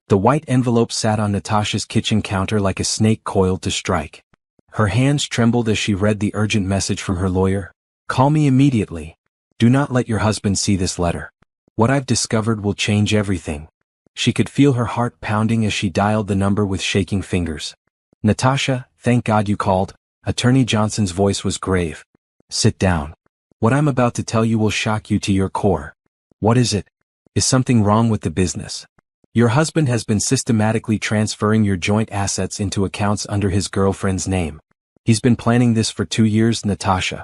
The white envelope sat on Natasha's kitchen counter like a snake coiled to strike. Her hands trembled as she read the urgent message from her lawyer. Call me immediately. Do not let your husband see this letter. What I've discovered will change everything. She could feel her heart pounding as she dialed the number with shaking fingers. Natasha, thank God you called. Attorney Johnson's voice was grave. Sit down. What I'm about to tell you will shock you to your core. What is it? Is something wrong with the business? Your husband has been systematically transferring your joint assets into accounts under his girlfriend's name. He's been planning this for 2 years, Natasha.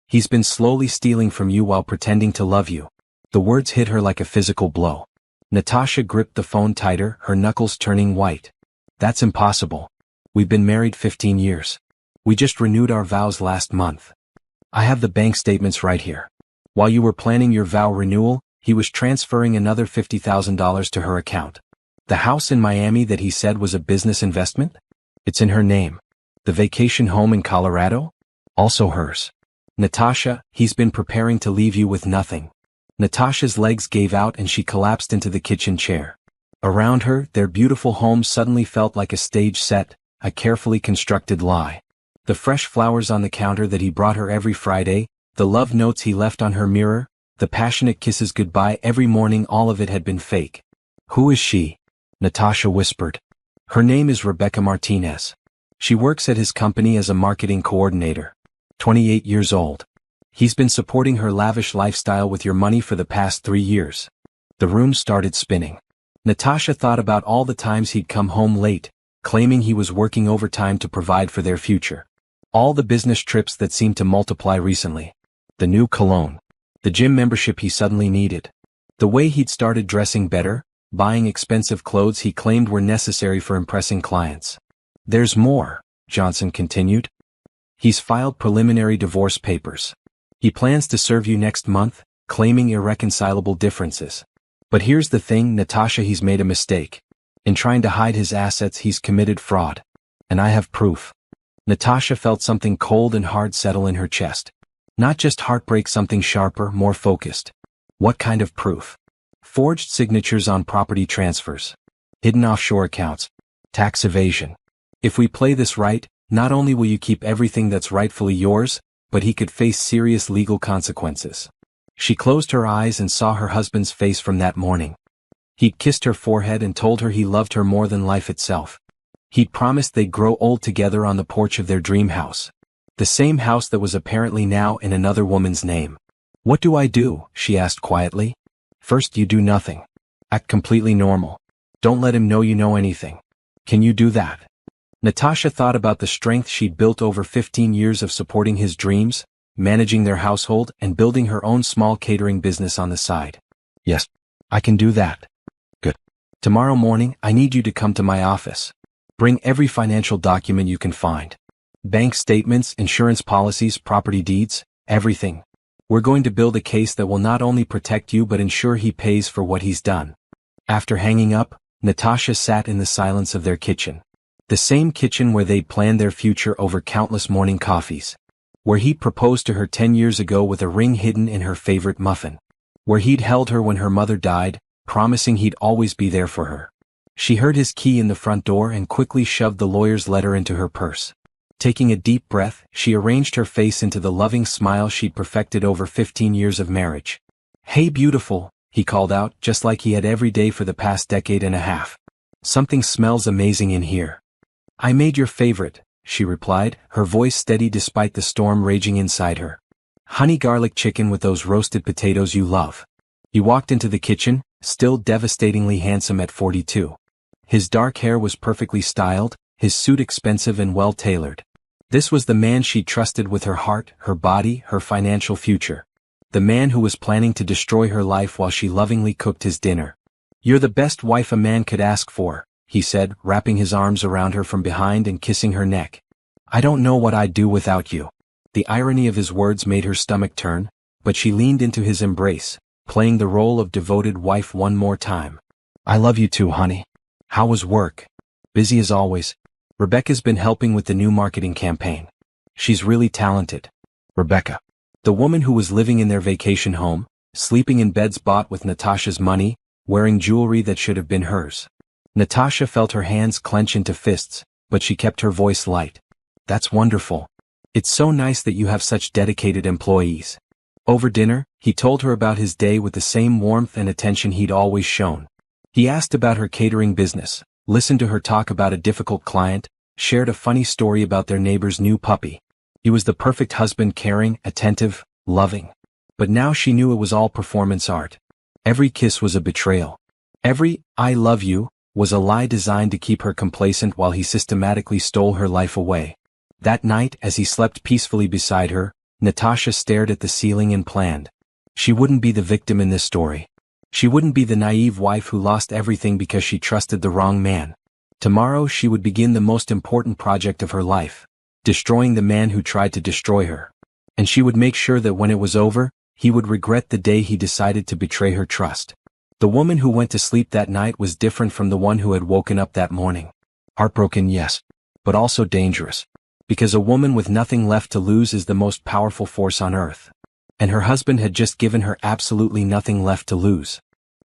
He's been slowly stealing from you while pretending to love you. The words hit her like a physical blow. Natasha gripped the phone tighter, her knuckles turning white. That's impossible. We've been married 15 years. We just renewed our vows last month. I have the bank statements right here. While you were planning your vow renewal, he was transferring another $50,000 to her account. The house in Miami that he said was a business investment? It's in her name. The vacation home in Colorado? Also hers. Natasha, he's been preparing to leave you with nothing. Natasha's legs gave out and she collapsed into the kitchen chair. Around her, their beautiful home suddenly felt like a stage set, a carefully constructed lie. The fresh flowers on the counter that he brought her every Friday, the love notes he left on her mirror, the passionate kisses goodbye every morning, all of it had been fake. Who is she? Natasha whispered. Her name is Rebecca Martinez. She works at his company as a marketing coordinator. 28 years old. He's been supporting her lavish lifestyle with your money for the past 3 years. The room started spinning. Natasha thought about all the times he'd come home late, claiming he was working overtime to provide for their future. All the business trips that seemed to multiply recently. The new cologne. The gym membership he suddenly needed. The way he'd started dressing better, buying expensive clothes he claimed were necessary for impressing clients. There's more, Johnson continued. He's filed preliminary divorce papers. He plans to serve you next month, claiming irreconcilable differences. But here's the thing, Natasha, he's made a mistake. In trying to hide his assets, he's committed fraud. And I have proof. Natasha felt something cold and hard settle in her chest. Not just heartbreak, something sharper, more focused. What kind of proof? Forged signatures on property transfers. Hidden offshore accounts. Tax evasion. If we play this right, not only will you keep everything that's rightfully yours, but he could face serious legal consequences. She closed her eyes and saw her husband's face from that morning. He'd kissed her forehead and told her he loved her more than life itself. He'd promised they'd grow old together on the porch of their dream house. The same house that was apparently now in another woman's name. What do I do? She asked quietly. First, you do nothing. Act completely normal. Don't let him know you know anything. Can you do that? Natasha thought about the strength she'd built over 15 years of supporting his dreams, managing their household, and building her own small catering business on the side. Yes, I can do that. Good. Tomorrow morning, I need you to come to my office. Bring every financial document you can find. Bank statements, insurance policies, property deeds, everything. We're going to build a case that will not only protect you but ensure he pays for what he's done. After hanging up, Natasha sat in the silence of their kitchen. The same kitchen where they'd planned their future over countless morning coffees. Where he'd proposed to her 10 years ago with a ring hidden in her favorite muffin. Where he'd held her when her mother died, promising he'd always be there for her. She heard his key in the front door and quickly shoved the lawyer's letter into her purse. Taking a deep breath, she arranged her face into the loving smile she'd perfected over 15 years of marriage. Hey beautiful, he called out, just like he had every day for the past decade and a half. Something smells amazing in here. I made your favorite, she replied, her voice steady despite the storm raging inside her. Honey garlic chicken with those roasted potatoes you love. He walked into the kitchen, still devastatingly handsome at 42. His dark hair was perfectly styled, his suit expensive and well-tailored. This was the man she trusted with her heart, her body, her financial future. The man who was planning to destroy her life while she lovingly cooked his dinner. You're the best wife a man could ask for, he said, wrapping his arms around her from behind and kissing her neck. I don't know what I'd do without you. The irony of his words made her stomach turn, but she leaned into his embrace, playing the role of devoted wife one more time. I love you too, honey. How was work? Busy as always. Rebecca's been helping with the new marketing campaign. She's really talented. Rebecca. The woman who was living in their vacation home, sleeping in beds bought with Natasha's money, wearing jewelry that should have been hers. Natasha felt her hands clench into fists, but she kept her voice light. That's wonderful. It's so nice that you have such dedicated employees. Over dinner, he told her about his day with the same warmth and attention he'd always shown. He asked about her catering business, listened to her talk about a difficult client, shared a funny story about their neighbor's new puppy. He was the perfect husband, caring, attentive, loving. But now she knew it was all performance art. Every kiss was a betrayal. Every "I love you" was a lie designed to keep her complacent while he systematically stole her life away. That night, as he slept peacefully beside her, Natasha stared at the ceiling and planned. She wouldn't be the victim in this story. She wouldn't be the naive wife who lost everything because she trusted the wrong man. Tomorrow she would begin the most important project of her life, destroying the man who tried to destroy her. And she would make sure that when it was over, he would regret the day he decided to betray her trust. The woman who went to sleep that night was different from the one who had woken up that morning. Heartbroken, yes, but also dangerous. Because a woman with nothing left to lose is the most powerful force on earth. And her husband had just given her absolutely nothing left to lose.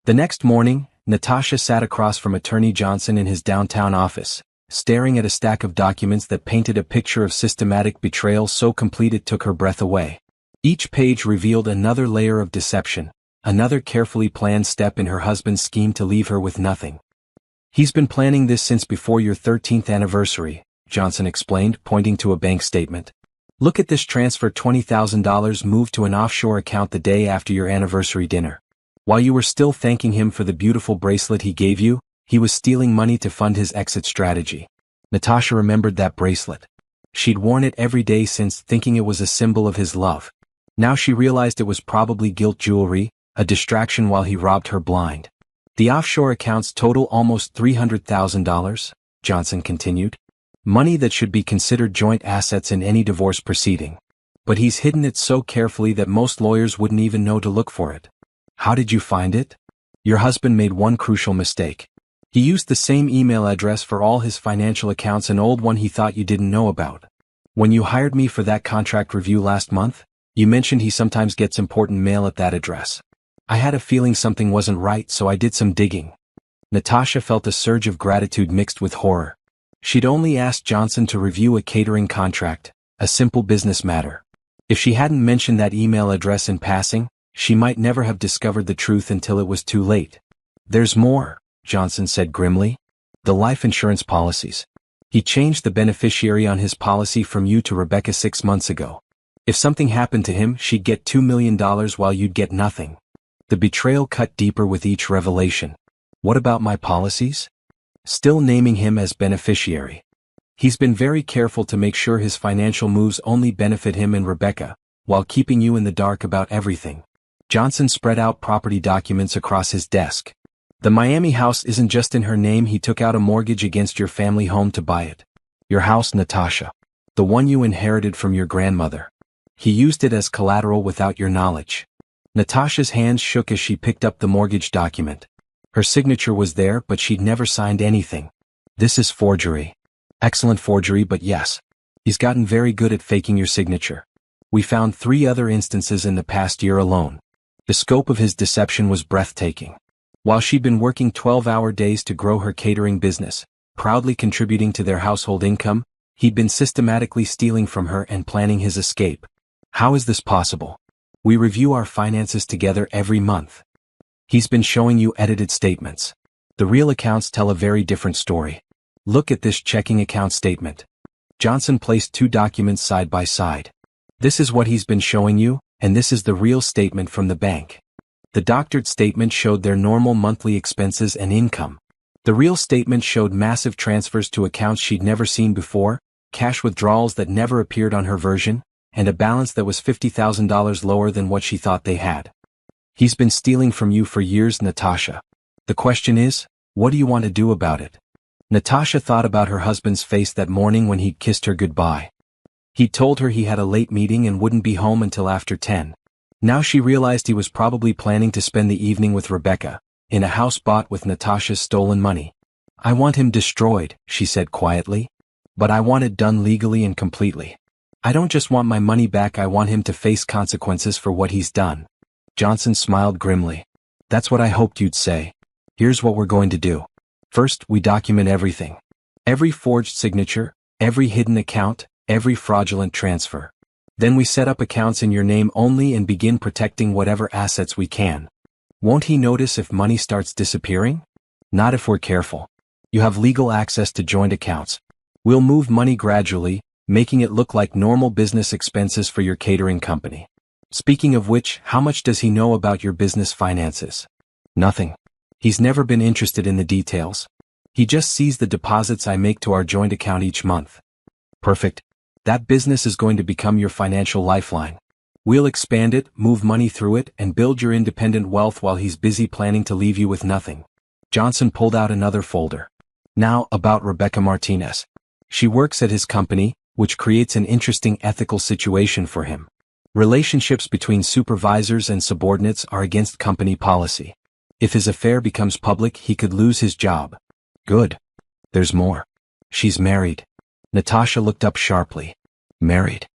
The next morning, Natasha sat across from Attorney Johnson in his downtown office, staring at a stack of documents that painted a picture of systematic betrayal so complete it took her breath away. Each page revealed another layer of deception, another carefully planned step in her husband's scheme to leave her with nothing. He's been planning this since before your 13th anniversary, Johnson explained, pointing to a bank statement. Look at this transfer: $20,000 moved to an offshore account the day after your anniversary dinner. While you were still thanking him for the beautiful bracelet he gave you, he was stealing money to fund his exit strategy. Natasha remembered that bracelet. She'd worn it every day since, thinking it was a symbol of his love. Now she realized it was probably gilt jewelry, a distraction while he robbed her blind. The offshore accounts total almost $300,000, Johnson continued. Money that should be considered joint assets in any divorce proceeding. But he's hidden it so carefully that most lawyers wouldn't even know to look for it. How did you find it? Your husband made one crucial mistake. He used the same email address for all his financial accounts, an old one he thought you didn't know about. When you hired me for that contract review last month, you mentioned he sometimes gets important mail at that address. I had a feeling something wasn't right, so I did some digging. Natasha felt a surge of gratitude mixed with horror. She'd only asked Johnson to review a catering contract, a simple business matter. If she hadn't mentioned that email address in passing, she might never have discovered the truth until it was too late. There's more, Johnson said grimly. The life insurance policies. He changed the beneficiary on his policy from you to Rebecca 6 months ago. If something happened to him, she'd get $2 million while you'd get nothing. The betrayal cut deeper with each revelation. What about my policies? Still naming him as beneficiary. He's been very careful to make sure his financial moves only benefit him and Rebecca, while keeping you in the dark about everything. Johnson spread out property documents across his desk. The Miami house isn't just in her name. He took out a mortgage against your family home to buy it. Your house, Natasha. The one you inherited from your grandmother. He used it as collateral without your knowledge. Natasha's hands shook as she picked up the mortgage document. Her signature was there, but she'd never signed anything. This is forgery. Excellent forgery, but yes. He's gotten very good at faking your signature. We found 3 other instances in the past year alone. The scope of his deception was breathtaking. While she'd been working 12-hour days to grow her catering business, proudly contributing to their household income, he'd been systematically stealing from her and planning his escape. How is this possible? We review our finances together every month. He's been showing you edited statements. The real accounts tell a very different story. Look at this checking account statement. Johnson placed 2 documents side by side. This is what he's been showing you, and this is the real statement from the bank. The doctored statement showed their normal monthly expenses and income. The real statement showed massive transfers to accounts she'd never seen before, cash withdrawals that never appeared on her version, and a balance that was $50,000 lower than what she thought they had. He's been stealing from you for years, Natasha. The question is, what do you want to do about it? Natasha thought about her husband's face that morning when he'd kissed her goodbye. He'd told her he had a late meeting and wouldn't be home until after 10. Now she realized he was probably planning to spend the evening with Rebecca, in a house bought with Natasha's stolen money. I want him destroyed, she said quietly. But I want it done legally and completely. I don't just want my money back, I want him to face consequences for what he's done. Johnson smiled grimly. That's what I hoped you'd say. Here's what we're going to do. First, we document everything. Every forged signature, every hidden account, every fraudulent transfer. Then we set up accounts in your name only and begin protecting whatever assets we can. Won't he notice if money starts disappearing? Not if we're careful. You have legal access to joint accounts. We'll move money gradually, making it look like normal business expenses for your catering company. Speaking of which, how much does he know about your business finances? Nothing. He's never been interested in the details. He just sees the deposits I make to our joint account each month. Perfect. That business is going to become your financial lifeline. We'll expand it, move money through it, and build your independent wealth while he's busy planning to leave you with nothing. Johnson pulled out another folder. Now, about Rebecca Martinez. She works at his company, which creates an interesting ethical situation for him. Relationships between supervisors and subordinates are against company policy. If his affair becomes public, he could lose his job. Good. There's more. She's married. Natasha looked up sharply. Married.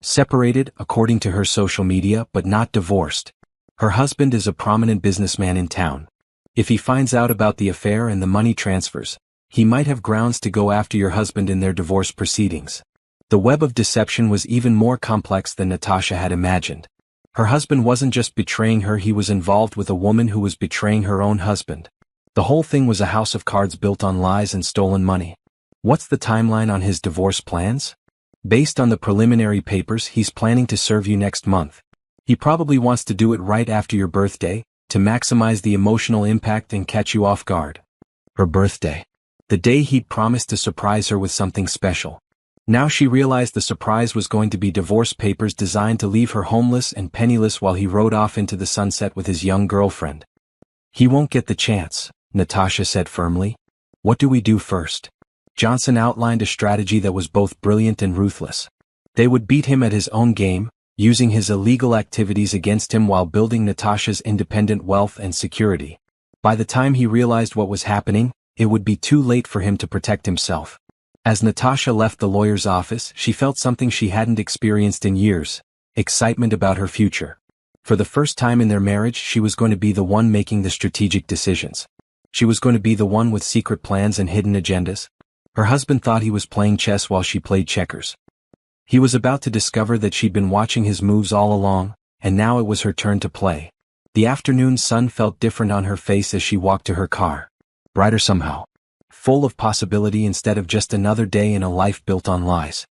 Separated, according to her social media, but not divorced. Her husband is a prominent businessman in town. If he finds out about the affair and the money transfers, he might have grounds to go after your husband in their divorce proceedings. The web of deception was even more complex than Natasha had imagined. Her husband wasn't just betraying her, he was involved with a woman who was betraying her own husband. The whole thing was a house of cards built on lies and stolen money. What's the timeline on his divorce plans? Based on the preliminary papers, he's planning to serve you next month. He probably wants to do it right after your birthday, to maximize the emotional impact and catch you off guard. Her birthday. The day he'd promised to surprise her with something special. Now she realized the surprise was going to be divorce papers designed to leave her homeless and penniless while he rode off into the sunset with his young girlfriend. He won't get the chance, Natasha said firmly. What do we do first? Johnson outlined a strategy that was both brilliant and ruthless. They would beat him at his own game, using his illegal activities against him while building Natasha's independent wealth and security. By the time he realized what was happening, it would be too late for him to protect himself. As Natasha left the lawyer's office, she felt something she hadn't experienced in years: excitement about her future. For the first time in their marriage, she was going to be the one making the strategic decisions. She was going to be the one with secret plans and hidden agendas. Her husband thought he was playing chess while she played checkers. He was about to discover that she'd been watching his moves all along, and now it was her turn to play. The afternoon sun felt different on her face as she walked to her car. Brighter somehow. Full of possibility instead of just another day in a life built on lies.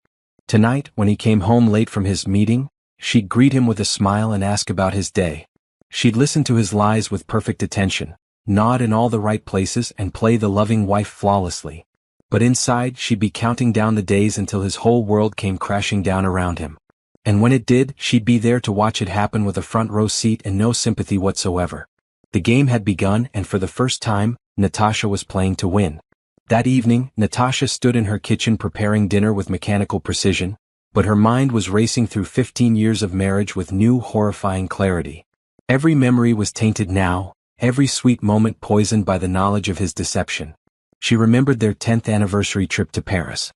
Tonight, when he came home late from his meeting, she'd greet him with a smile and ask about his day. She'd listen to his lies with perfect attention, nod in all the right places and play the loving wife flawlessly. But inside, she'd be counting down the days until his whole world came crashing down around him. And when it did, she'd be there to watch it happen with a front row seat and no sympathy whatsoever. The game had begun, and for the first time, Natasha was playing to win. That evening, Natasha stood in her kitchen preparing dinner with mechanical precision, but her mind was racing through 15 years of marriage with new, horrifying clarity. Every memory was tainted now, every sweet moment poisoned by the knowledge of his deception. She remembered their 10th anniversary trip to Paris.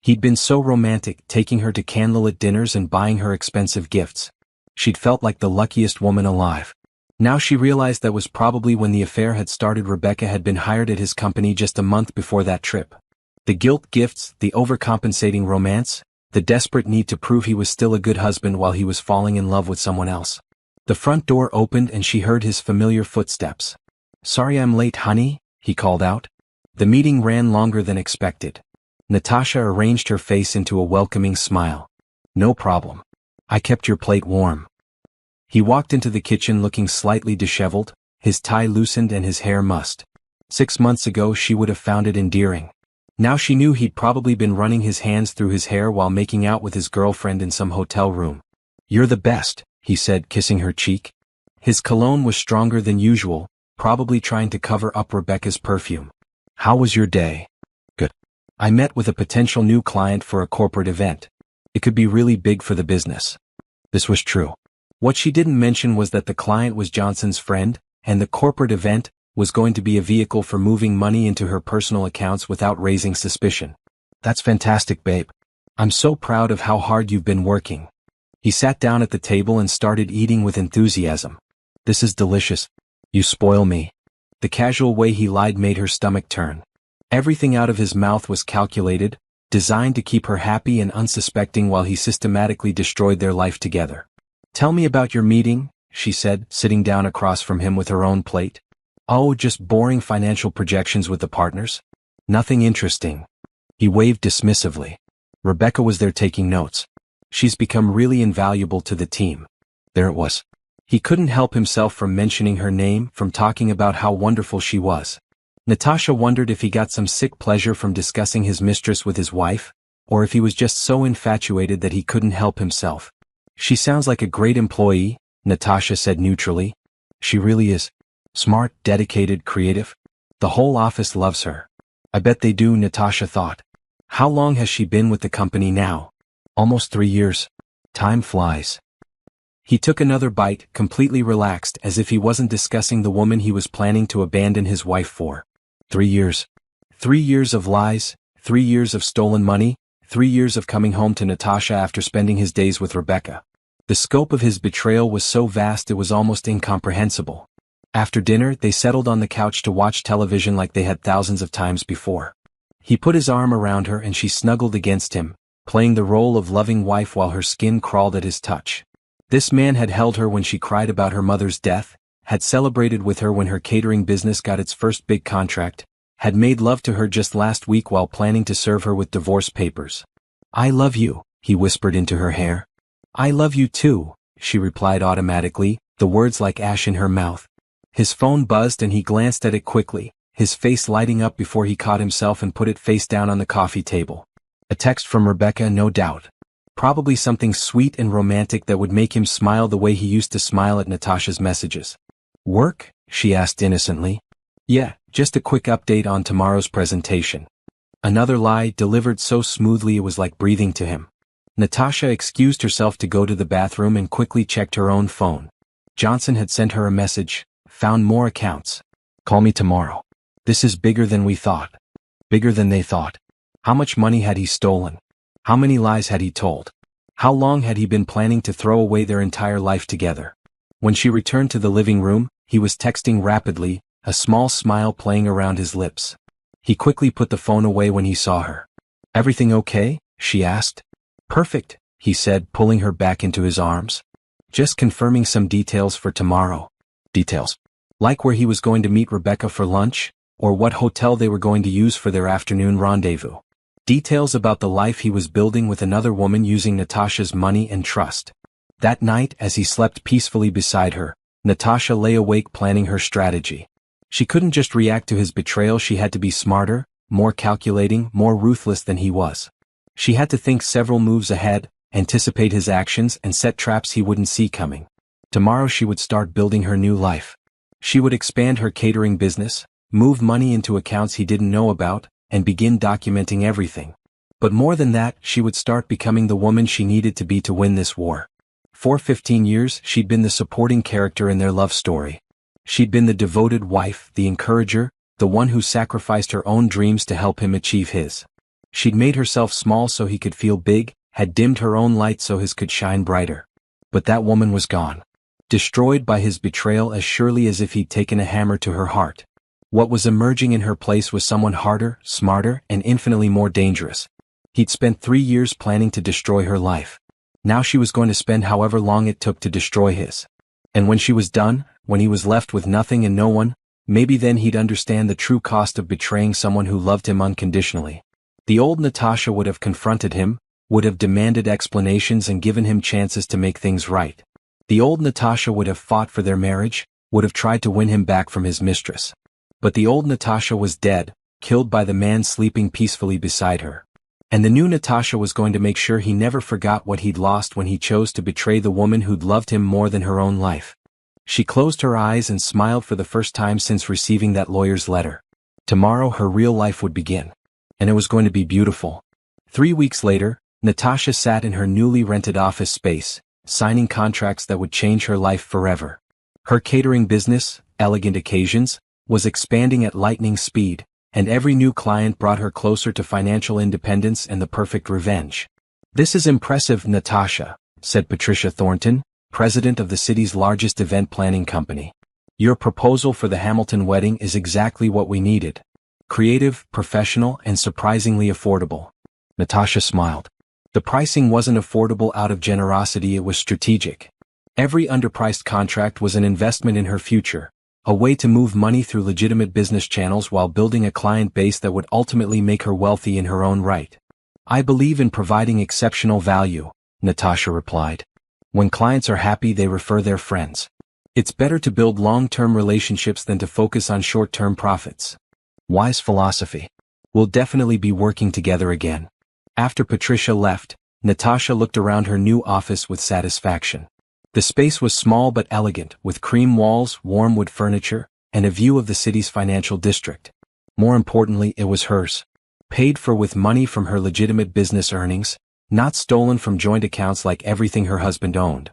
He'd been so romantic, taking her to candlelit dinners and buying her expensive gifts. She'd felt like the luckiest woman alive. Now she realized that was probably when the affair had started. Rebecca had been hired at his company just a month before that trip. The guilt gifts, the overcompensating romance, the desperate need to prove he was still a good husband while he was falling in love with someone else. The front door opened and she heard his familiar footsteps. "Sorry I'm late, honey," he called out. The meeting ran longer than expected. Natasha arranged her face into a welcoming smile. "No problem. I kept your plate warm." He walked into the kitchen looking slightly disheveled, his tie loosened and his hair mussed. 6 months ago she would have found it endearing. Now she knew he'd probably been running his hands through his hair while making out with his girlfriend in some hotel room. "You're the best," he said, kissing her cheek. His cologne was stronger than usual, probably trying to cover up Rebecca's perfume. "How was your day?" "Good. I met with a potential new client for a corporate event. It could be really big for the business." This was true. What she didn't mention was that the client was Johnson's friend, and the corporate event was going to be a vehicle for moving money into her personal accounts without raising suspicion. "That's fantastic, babe. I'm so proud of how hard you've been working." He sat down at the table and started eating with enthusiasm. "This is delicious. You spoil me." The casual way he lied made her stomach turn. Everything out of his mouth was calculated, designed to keep her happy and unsuspecting while he systematically destroyed their life together. "Tell me about your meeting," she said, sitting down across from him with her own plate. "Oh, just boring financial projections with the partners. Nothing interesting." He waved dismissively. Rebecca was there taking notes. "She's become really invaluable to the team." There it was. He couldn't help himself from mentioning her name, from talking about how wonderful she was. Natasha wondered if he got some sick pleasure from discussing his mistress with his wife, or if he was just so infatuated that he couldn't help himself. "She sounds like a great employee," Natasha said neutrally. "She really is. Smart, dedicated, creative. The whole office loves her." "I bet they do," Natasha thought. How long has she been with the company now? Almost 3 years. Time flies. He took another bite, completely relaxed, as if he wasn't discussing the woman he was planning to abandon his wife for. 3 years. 3 years of lies, 3 years of stolen money, 3 years of coming home to Natasha after spending his days with Rebecca. The scope of his betrayal was so vast it was almost incomprehensible. After dinner, they settled on the couch to watch television like they had thousands of times before. He put his arm around her and she snuggled against him, playing the role of loving wife while her skin crawled at his touch. This man had held her when she cried about her mother's death, had celebrated with her when her catering business got its first big contract, had made love to her just last week while planning to serve her with divorce papers. "I love you," he whispered into her hair. "I love you too," she replied automatically, the words like ash in her mouth. His phone buzzed and he glanced at it quickly, his face lighting up before he caught himself and put it face down on the coffee table. A text from Rebecca, no doubt. Probably something sweet and romantic that would make him smile the way he used to smile at Natasha's messages. "Work?" she asked innocently. "Yeah, just a quick update on tomorrow's presentation." Another lie, delivered so smoothly it was like breathing to him. Natasha excused herself to go to the bathroom and quickly checked her own phone. Johnson had sent her a message, "Found more accounts. Call me tomorrow. This is bigger than we thought." Bigger than they thought. How much money had he stolen? How many lies had he told? How long had he been planning to throw away their entire life together? When she returned to the living room, he was texting rapidly, a small smile playing around his lips. He quickly put the phone away when he saw her. "Everything okay?" she asked. "Perfect," he said, pulling her back into his arms. "Just confirming some details for tomorrow." Details? Like where he was going to meet Rebecca for lunch, or what hotel they were going to use for their afternoon rendezvous. Details about the life he was building with another woman using Natasha's money and trust. That night, as he slept peacefully beside her, Natasha lay awake planning her strategy. She couldn't just react to his betrayal, she had to be smarter, more calculating, more ruthless than he was. She had to think several moves ahead, anticipate his actions, and set traps he wouldn't see coming. Tomorrow she would start building her new life. She would expand her catering business, move money into accounts he didn't know about, and begin documenting everything. But more than that, she would start becoming the woman she needed to be to win this war. For 15 years, she'd been the supporting character in their love story. She'd been the devoted wife, the encourager, the one who sacrificed her own dreams to help him achieve his. She'd made herself small so he could feel big, had dimmed her own light so his could shine brighter. But that woman was gone. Destroyed by his betrayal as surely as if he'd taken a hammer to her heart. What was emerging in her place was someone harder, smarter, and infinitely more dangerous. He'd spent 3 years planning to destroy her life. Now she was going to spend however long it took to destroy his. And when she was done, when he was left with nothing and no one, maybe then he'd understand the true cost of betraying someone who loved him unconditionally. The old Natasha would have confronted him, would have demanded explanations and given him chances to make things right. The old Natasha would have fought for their marriage, would have tried to win him back from his mistress. But the old Natasha was dead, killed by the man sleeping peacefully beside her. And the new Natasha was going to make sure he never forgot what he'd lost when he chose to betray the woman who'd loved him more than her own life. She closed her eyes and smiled for the first time since receiving that lawyer's letter. Tomorrow her real life would begin. And it was going to be beautiful. 3 weeks later, Natasha sat in her newly rented office space, signing contracts that would change her life forever. Her catering business, Elegant Occasions, was expanding at lightning speed, and every new client brought her closer to financial independence and the perfect revenge. "This is impressive, Natasha," said Patricia Thornton, president of the city's largest event planning company. "Your proposal for the Hamilton wedding is exactly what we needed." Creative, professional, and surprisingly affordable. Natasha smiled. The pricing wasn't affordable out of generosity, it was strategic. Every underpriced contract was an investment in her future, a way to move money through legitimate business channels while building a client base that would ultimately make her wealthy in her own right. I believe in providing exceptional value, Natasha replied. When clients are happy, they refer their friends. It's better to build long-term relationships than to focus on short-term profits. Wise philosophy. We'll definitely be working together again. After Patricia left, Natasha looked around her new office with satisfaction. The space was small but elegant, with cream walls, warm wood furniture, and a view of the city's financial district. More importantly, it was hers. Paid for with money from her legitimate business earnings, not stolen from joint accounts like everything her husband owned.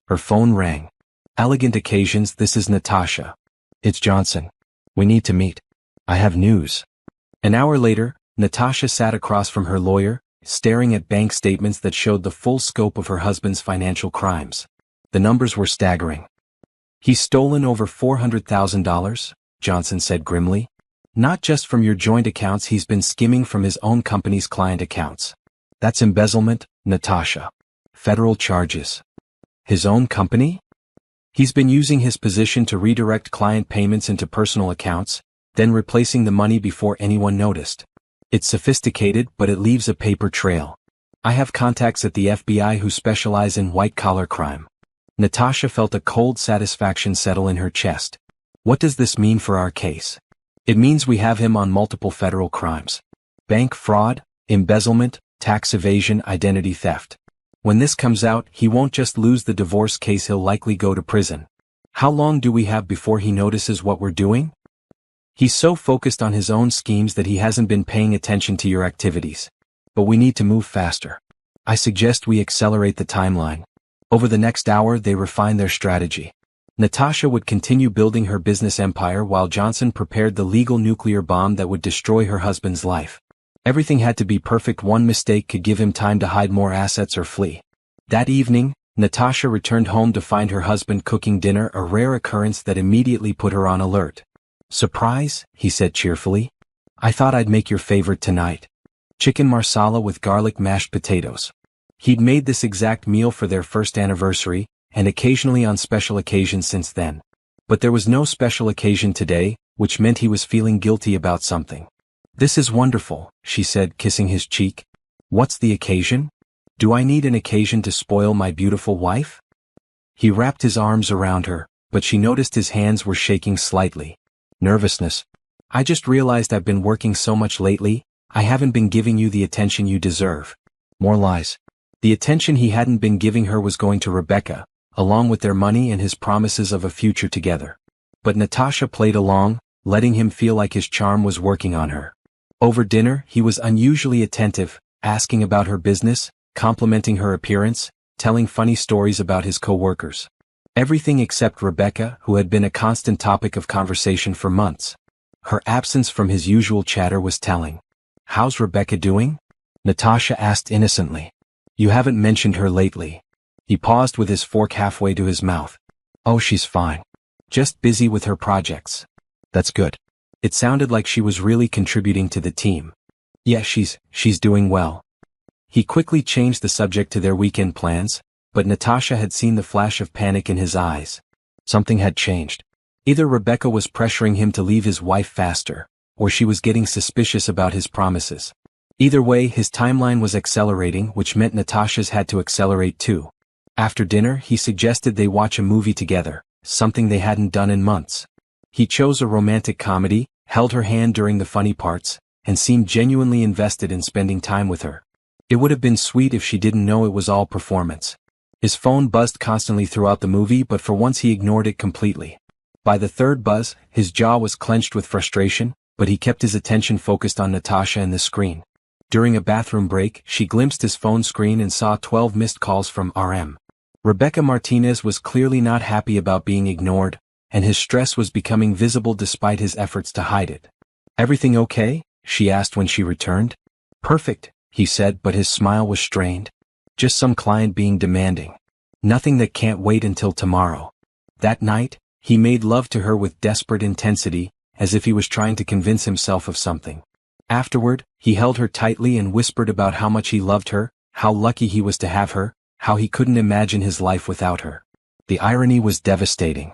Her phone rang. Elegant occasions, this is Natasha. It's Johnson. We need to meet. I have news. An hour later, Natasha sat across from her lawyer, staring at bank statements that showed the full scope of her husband's financial crimes. The numbers were staggering. He's stolen over $400,000, Johnson said grimly. Not just from your joint accounts, he's been skimming from his own company's client accounts. That's embezzlement, Natasha. Federal charges. His own company? He's been using his position to redirect client payments into personal accounts, then replacing the money before anyone noticed. It's sophisticated, but it leaves a paper trail. I have contacts at the FBI who specialize in white-collar crime. Natasha felt a cold satisfaction settle in her chest. What does this mean for our case? It means we have him on multiple federal crimes. Bank fraud, embezzlement, tax evasion, identity theft. When this comes out, he won't just lose the divorce case, he'll likely go to prison. How long do we have before he notices what we're doing? He's so focused on his own schemes that he hasn't been paying attention to your activities. But we need to move faster. I suggest we accelerate the timeline. Over the next hour, they refine their strategy. Natasha would continue building her business empire while Johnson prepared the legal nuclear bomb that would destroy her husband's life. Everything had to be perfect. One mistake could give him time to hide more assets or flee. That evening, Natasha returned home to find her husband cooking dinner, a rare occurrence that immediately put her on alert. Surprise, he said cheerfully. I thought I'd make your favorite tonight. Chicken marsala with garlic mashed potatoes. He'd made this exact meal for their first anniversary, and occasionally on special occasions since then. But there was no special occasion today, which meant he was feeling guilty about something. This is wonderful, she said, kissing his cheek. What's the occasion? Do I need an occasion to spoil my beautiful wife? He wrapped his arms around her, but she noticed his hands were shaking slightly. Nervousness. I just realized I've been working so much lately, I haven't been giving you the attention you deserve. More lies. The attention he hadn't been giving her was going to Rebecca, along with their money and his promises of a future together. But Natasha played along, letting him feel like his charm was working on her. Over dinner, he was unusually attentive, asking about her business, complimenting her appearance, telling funny stories about his co-workers. Everything except Rebecca, who had been a constant topic of conversation for months. Her absence from his usual chatter was telling. How's Rebecca doing? Natasha asked innocently. You haven't mentioned her lately. He paused with his fork halfway to his mouth. Oh, she's fine. Just busy with her projects. That's good. It sounded like she was really contributing to the team. Yeah, she's doing well. He quickly changed the subject to their weekend plans, but Natasha had seen the flash of panic in his eyes. Something had changed. Either Rebecca was pressuring him to leave his wife faster, or she was getting suspicious about his promises. Either way, his timeline was accelerating, which meant Natasha's had to accelerate too. After dinner, he suggested they watch a movie together, something they hadn't done in months. He chose a romantic comedy, held her hand during the funny parts, and seemed genuinely invested in spending time with her. It would have been sweet if she didn't know it was all performance. His phone buzzed constantly throughout the movie, but for once he ignored it completely. By the third buzz, his jaw was clenched with frustration, but he kept his attention focused on Natasha and the screen. During a bathroom break, she glimpsed his phone screen and saw 12 missed calls from RM. Rebecca Martinez was clearly not happy about being ignored, and his stress was becoming visible despite his efforts to hide it. Everything okay? She asked when she returned. Perfect, he said, but his smile was strained. Just some client being demanding. Nothing that can't wait until tomorrow. That night, he made love to her with desperate intensity, as if he was trying to convince himself of something. Afterward, he held her tightly and whispered about how much he loved her, how lucky he was to have her, how he couldn't imagine his life without her. The irony was devastating.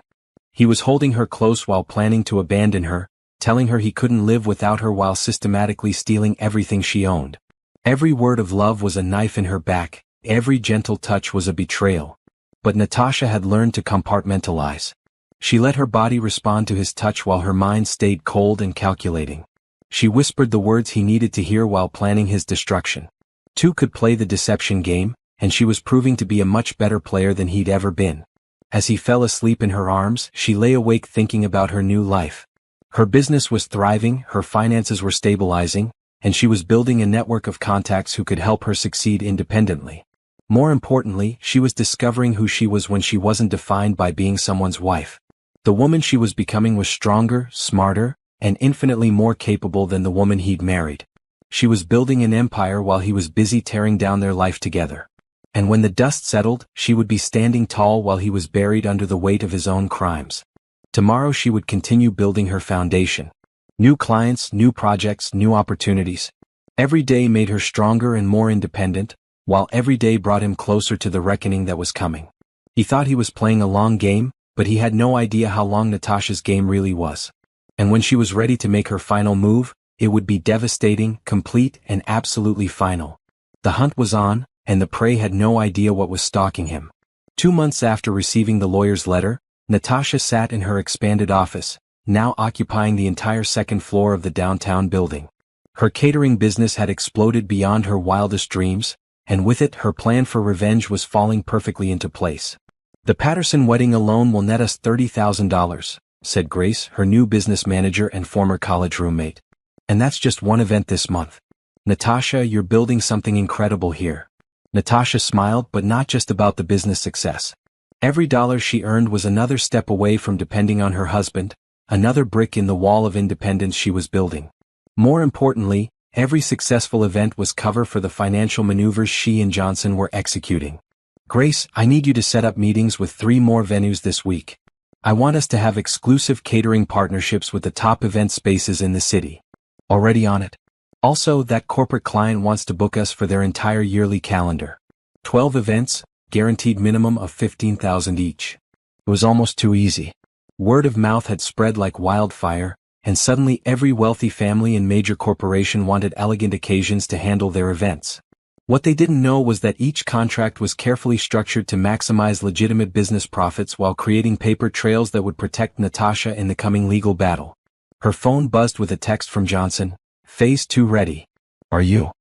He was holding her close while planning to abandon her, telling her he couldn't live without her while systematically stealing everything she owned. Every word of love was a knife in her back, every gentle touch was a betrayal. But Natasha had learned to compartmentalize. She let her body respond to his touch while her mind stayed cold and calculating. She whispered the words he needed to hear while planning his destruction. Two could play the deception game, and she was proving to be a much better player than he'd ever been. As he fell asleep in her arms, she lay awake thinking about her new life. Her business was thriving, her finances were stabilizing, and she was building a network of contacts who could help her succeed independently. More importantly, she was discovering who she was when she wasn't defined by being someone's wife. The woman she was becoming was stronger, smarter, and infinitely more capable than the woman he'd married. She was building an empire while he was busy tearing down their life together. And when the dust settled, she would be standing tall while he was buried under the weight of his own crimes. Tomorrow she would continue building her foundation. New clients, new projects, new opportunities. Every day made her stronger and more independent, while every day brought him closer to the reckoning that was coming. He thought he was playing a long game, but he had no idea how long Natasha's game really was. And when she was ready to make her final move, it would be devastating, complete, and absolutely final. The hunt was on, and the prey had no idea what was stalking him. 2 months after receiving the lawyer's letter, Natasha sat in her expanded office, now occupying the entire second floor of the downtown building. Her catering business had exploded beyond her wildest dreams, and with it her plan for revenge was falling perfectly into place. "The Patterson wedding alone will net us $30,000, said Grace, her new business manager and former college roommate. "And that's just one event this month. Natasha, you're building something incredible here." Natasha smiled, but not just about the business success. Every dollar she earned was another step away from depending on her husband, another brick in the wall of independence she was building. More importantly, every successful event was cover for the financial maneuvers she and Johnson were executing. "Grace, I need you to set up meetings with 3 more venues this week. I want us to have exclusive catering partnerships with the top event spaces in the city." "Already on it." "Also, that corporate client wants to book us for their entire yearly calendar. 12 events, guaranteed minimum of $15,000 each." It was almost too easy. Word of mouth had spread like wildfire, and suddenly every wealthy family and major corporation wanted elegant occasions to handle their events. What they didn't know was that each contract was carefully structured to maximize legitimate business profits while creating paper trails that would protect Natasha in the coming legal battle. Her phone buzzed with a text from Johnson. "Phase 2 ready. Are you?"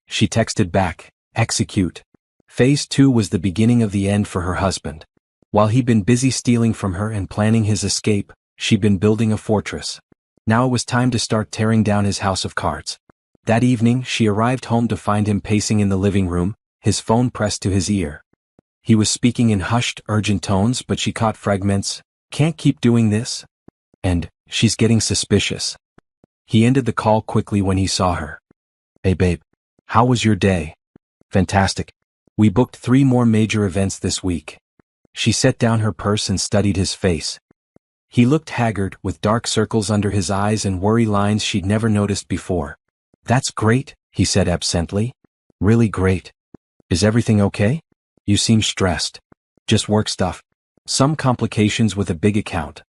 She texted back, "Execute." Phase 2 was the beginning of the end for her husband. While he'd been busy stealing from her and planning his escape, she'd been building a fortress. Now it was time to start tearing down his house of cards. That evening, she arrived home to find him pacing in the living room, his phone pressed to his ear. He was speaking in hushed, urgent tones, but she caught fragments. "Can't keep doing this?" And, "She's getting suspicious." He ended the call quickly when he saw her. "Hey babe. How was your day?" "Fantastic. We booked 3 more major events this week." She set down her purse and studied his face. He looked haggard, with dark circles under his eyes and worry lines she'd never noticed before. "That's great," he said absently. "Really great. Is everything okay? You seem stressed." "Just work stuff. Some complications with a big account."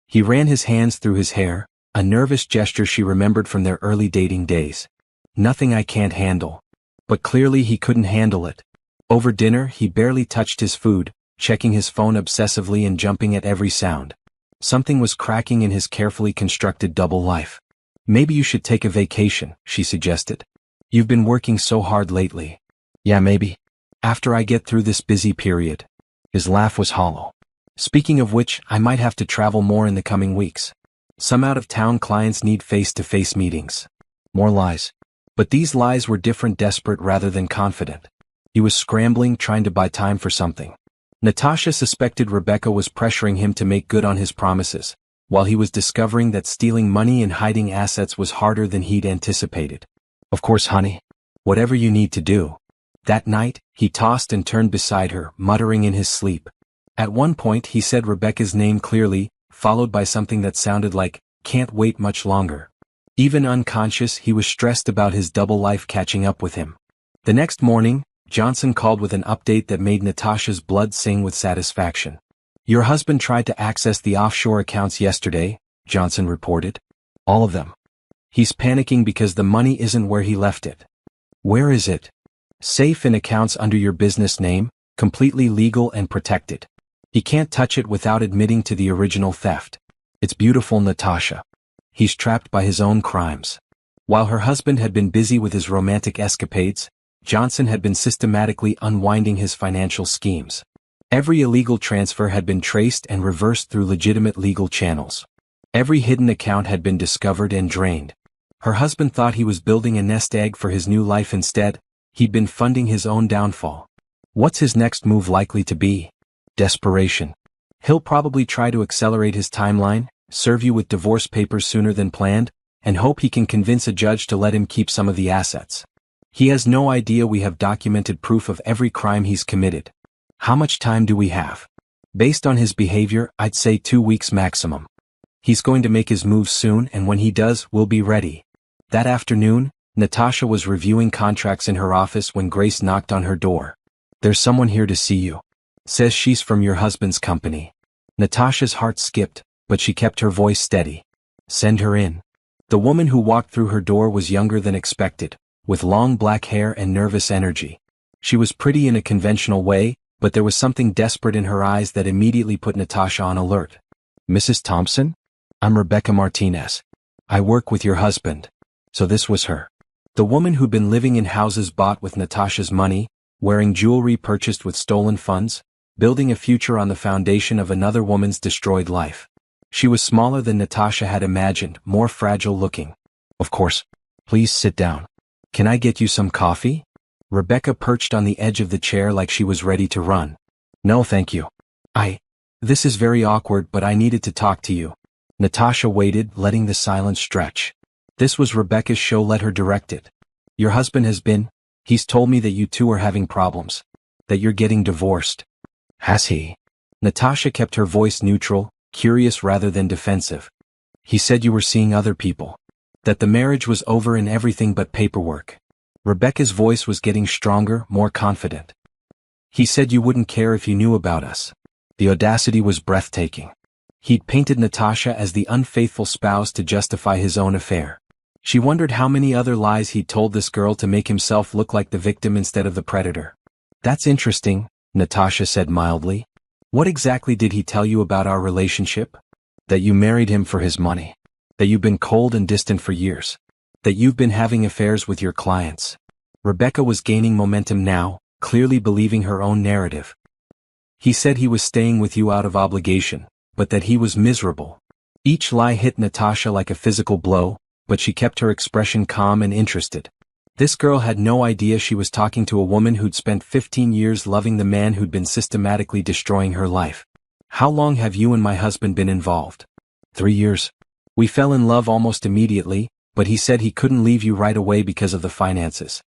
He ran his hands through his hair, a nervous gesture she remembered from their early dating days. "Nothing I can't handle." But clearly he couldn't handle it. Over dinner, he barely touched his food, checking his phone obsessively and jumping at every sound. Something was cracking in his carefully constructed double life. "Maybe you should take a vacation," she suggested. "You've been working so hard lately." "Yeah, maybe. After I get through this busy period." His laugh was hollow. "Speaking of which, I might have to travel more in the coming weeks. Some out-of-town clients need face-to-face meetings." More lies. But these lies were different, desperate rather than confident. He was scrambling, trying to buy time for something. Natasha suspected Rebecca was pressuring him to make good on his promises, while he was discovering that stealing money and hiding assets was harder than he'd anticipated. "Of course, honey. Whatever you need to do." That night, he tossed and turned beside her, muttering in his sleep. At one point he said Rebecca's name clearly, followed by something that sounded like, can't wait much longer. Even unconscious, he was stressed about his double life catching up with him. The next morning, Johnson called with an update that made Natasha's blood sing with satisfaction. Your husband tried to access the offshore accounts yesterday, Johnson reported. All of them. He's panicking because the money isn't where he left it. Where is it? Safe in accounts under your business name, completely legal and protected. He can't touch it without admitting to the original theft. It's beautiful, Natasha. He's trapped by his own crimes. While her husband had been busy with his romantic escapades, Johnson had been systematically unwinding his financial schemes. Every illegal transfer had been traced and reversed through legitimate legal channels. Every hidden account had been discovered and drained. Her husband thought he was building a nest egg for his new life. Instead, he'd been funding his own downfall. What's his next move likely to be? Desperation. He'll probably try to accelerate his timeline, serve you with divorce papers sooner than planned, and hope he can convince a judge to let him keep some of the assets. He has no idea we have documented proof of every crime he's committed. How much time do we have? Based on his behavior, I'd say 2 weeks maximum. He's going to make his move soon, and when he does, we'll be ready. That afternoon, Natasha was reviewing contracts in her office when Grace knocked on her door. There's someone here to see you. Says she's from your husband's company. Natasha's heart skipped, but she kept her voice steady. Send her in. The woman who walked through her door was younger than expected, with long black hair and nervous energy. She was pretty in a conventional way, but there was something desperate in her eyes that immediately put Natasha on alert. Mrs. Thompson? I'm Rebecca Martinez. I work with your husband. So this was her. The woman who'd been living in houses bought with Natasha's money, wearing jewelry purchased with stolen funds, building a future on the foundation of another woman's destroyed life. She was smaller than Natasha had imagined, more fragile looking. Of course. Please sit down. Can I get you some coffee? Rebecca perched on the edge of the chair like she was ready to run. No, thank you. This is very awkward, but I needed to talk to you. Natasha waited, letting the silence stretch. This was Rebecca's show, let her direct it. Your husband he's told me that you two are having problems. That you're getting divorced. Has he? Natasha kept her voice neutral, curious rather than defensive. He said you were seeing other people. That the marriage was over and everything but paperwork. Rebecca's voice was getting stronger, more confident. He said you wouldn't care if you knew about us. The audacity was breathtaking. He'd painted Natasha as the unfaithful spouse to justify his own affair. She wondered how many other lies he'd told this girl to make himself look like the victim instead of the predator. That's interesting, Natasha said mildly. What exactly did he tell you about our relationship? That you married him for his money. That you've been cold and distant for years. That you've been having affairs with your clients. Rebecca was gaining momentum now, clearly believing her own narrative. He said he was staying with you out of obligation, but that he was miserable. Each lie hit Natasha like a physical blow, but she kept her expression calm and interested. This girl had no idea she was talking to a woman who'd spent 15 years loving the man who'd been systematically destroying her life. How long have you and my husband been involved? 3 years. We fell in love almost immediately, but he said he couldn't leave you right away because of the finances.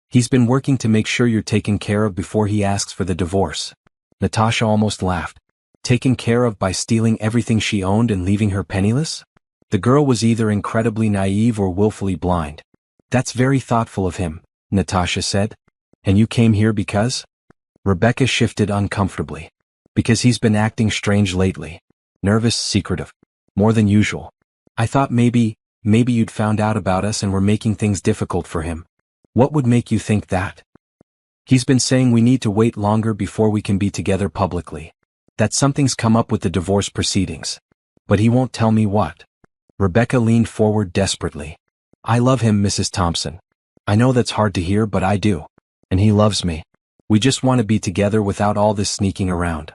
He's been working to make sure you're taken care of before he asks for the divorce. Natasha almost laughed. Taken care of by stealing everything she owned and leaving her penniless? The girl was either incredibly naive or willfully blind. That's very thoughtful of him, Natasha said. And you came here because? Rebecca shifted uncomfortably. Because he's been acting strange lately. Nervous, secretive. More than usual. I thought maybe you'd found out about us and were making things difficult for him. What would make you think that? He's been saying we need to wait longer before we can be together publicly. That something's come up with the divorce proceedings. But he won't tell me what. Rebecca leaned forward desperately. I love him, Mrs. Thompson. I know that's hard to hear, but I do. And he loves me. We just want to be together without all this sneaking around.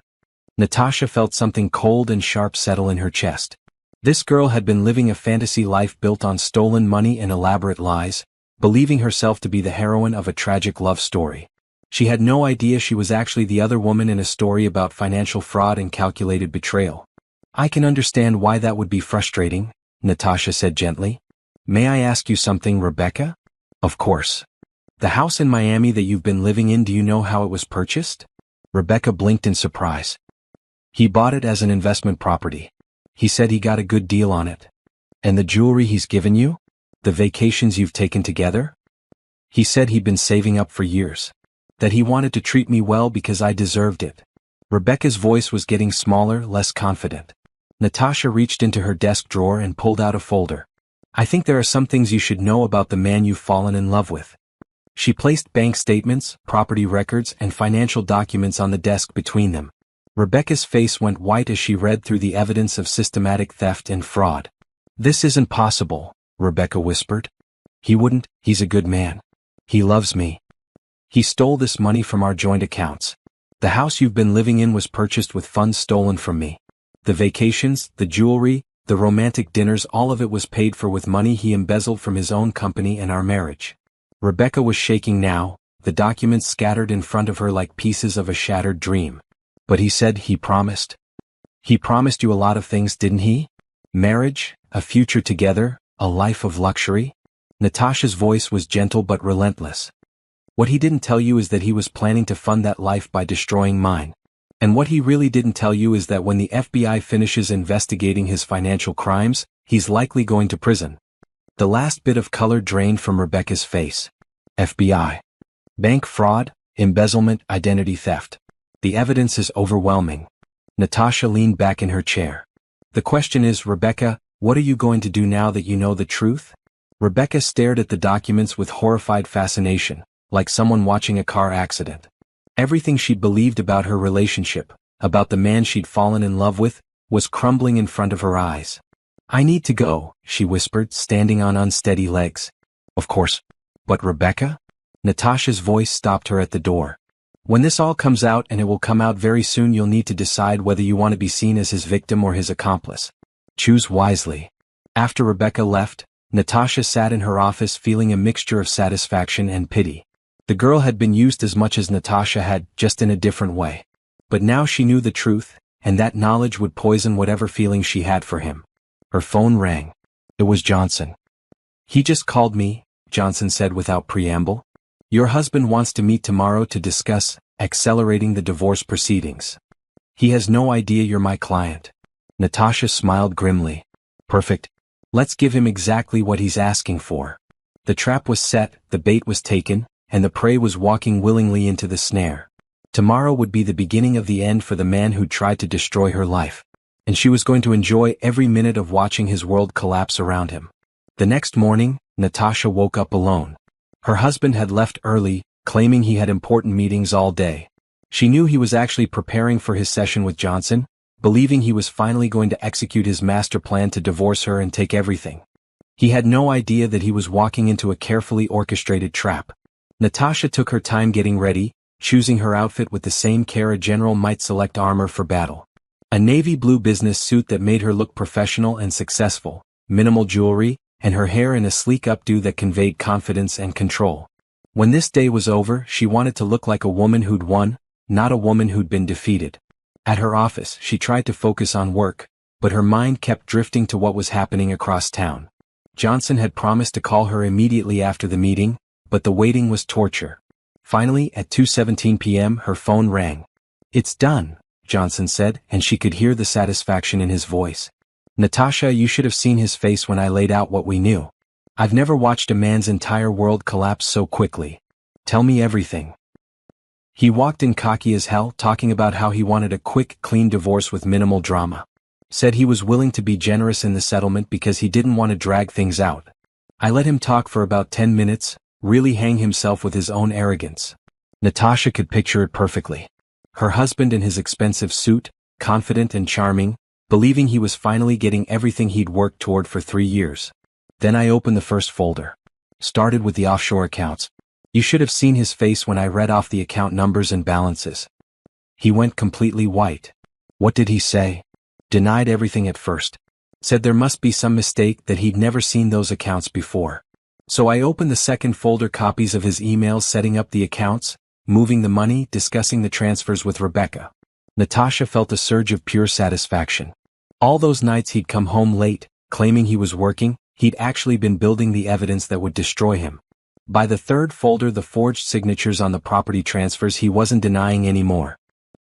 Natasha felt something cold and sharp settle in her chest. This girl had been living a fantasy life built on stolen money and elaborate lies, believing herself to be the heroine of a tragic love story. She had no idea she was actually the other woman in a story about financial fraud and calculated betrayal. I can understand why that would be frustrating, Natasha said gently. May I ask you something, Rebecca? Of course. The house in Miami that you've been living in, do you know how it was purchased? Rebecca blinked in surprise. He bought it as an investment property. He said he got a good deal on it. And the jewelry he's given you? The vacations you've taken together? He said he'd been saving up for years. That he wanted to treat me well because I deserved it. Rebecca's voice was getting smaller, less confident. Natasha reached into her desk drawer and pulled out a folder. I think there are some things you should know about the man you've fallen in love with. She placed bank statements, property records, and financial documents on the desk between them. Rebecca's face went white as she read through the evidence of systematic theft and fraud. This isn't possible, Rebecca whispered. He wouldn't, he's a good man. He loves me. He stole this money from our joint accounts. The house you've been living in was purchased with funds stolen from me. The vacations, the jewelry, the romantic dinners, all of it was paid for with money he embezzled from his own company and our marriage. Rebecca was shaking now, the documents scattered in front of her like pieces of a shattered dream. But he said he promised. He promised you a lot of things, didn't he? Marriage, a future together, a life of luxury? Natasha's voice was gentle but relentless. What he didn't tell you is that he was planning to fund that life by destroying mine. And what he really didn't tell you is that when the FBI finishes investigating his financial crimes, he's likely going to prison. The last bit of color drained from Rebecca's face. FBI. Bank fraud, embezzlement, identity theft. The evidence is overwhelming. Natasha leaned back in her chair. The question is, Rebecca, what are you going to do now that you know the truth? Rebecca stared at the documents with horrified fascination, like someone watching a car accident. Everything she'd believed about her relationship, about the man she'd fallen in love with, was crumbling in front of her eyes. I need to go, she whispered, standing on unsteady legs. Of course. But Rebecca? Natasha's voice stopped her at the door. When this all comes out, and it will come out very soon, you'll need to decide whether you want to be seen as his victim or his accomplice. Choose wisely. After Rebecca left, Natasha sat in her office feeling a mixture of satisfaction and pity. The girl had been used as much as Natasha had, just in a different way. But now she knew the truth, and that knowledge would poison whatever feelings she had for him. Her phone rang. It was Johnson. He just called me, Johnson said without preamble. Your husband wants to meet tomorrow to discuss accelerating the divorce proceedings. He has no idea you're my client. Natasha smiled grimly. Perfect. Let's give him exactly what he's asking for. The trap was set, the bait was taken, and the prey was walking willingly into the snare. Tomorrow would be the beginning of the end for the man who tried to destroy her life. And she was going to enjoy every minute of watching his world collapse around him. The next morning, Natasha woke up alone. Her husband had left early, claiming he had important meetings all day. She knew he was actually preparing for his session with Johnson, believing he was finally going to execute his master plan to divorce her and take everything. He had no idea that he was walking into a carefully orchestrated trap. Natasha took her time getting ready, choosing her outfit with the same care a general might select armor for battle. A navy blue business suit that made her look professional and successful, minimal jewelry, and her hair in a sleek updo that conveyed confidence and control. When this day was over, she wanted to look like a woman who'd won, not a woman who'd been defeated. At her office, she tried to focus on work, but her mind kept drifting to what was happening across town. Johnson had promised to call her immediately after the meeting, but the waiting was torture. Finally, at 2:17 p.m., her phone rang. It's done, Johnson said, and she could hear the satisfaction in his voice. Natasha, you should have seen his face when I laid out what we knew. I've never watched a man's entire world collapse so quickly. Tell me everything. He walked in cocky as hell, talking about how he wanted a quick, clean divorce with minimal drama. Said he was willing to be generous in the settlement because he didn't want to drag things out. I let him talk for about 10 minutes, really hang himself with his own arrogance. Natasha could picture it perfectly. Her husband in his expensive suit, confident and charming, believing he was finally getting everything he'd worked toward for 3 years. Then I opened the first folder. Started with the offshore accounts. You should have seen his face when I read off the account numbers and balances. He went completely white. What did he say? Denied everything at first. Said there must be some mistake, that he'd never seen those accounts before. So I opened the second folder, copies of his emails setting up the accounts, moving the money, discussing the transfers with Rebecca. Natasha felt a surge of pure satisfaction. All those nights he'd come home late, claiming he was working, he'd actually been building the evidence that would destroy him. By the third folder, the forged signatures on the property transfers, he wasn't denying anymore.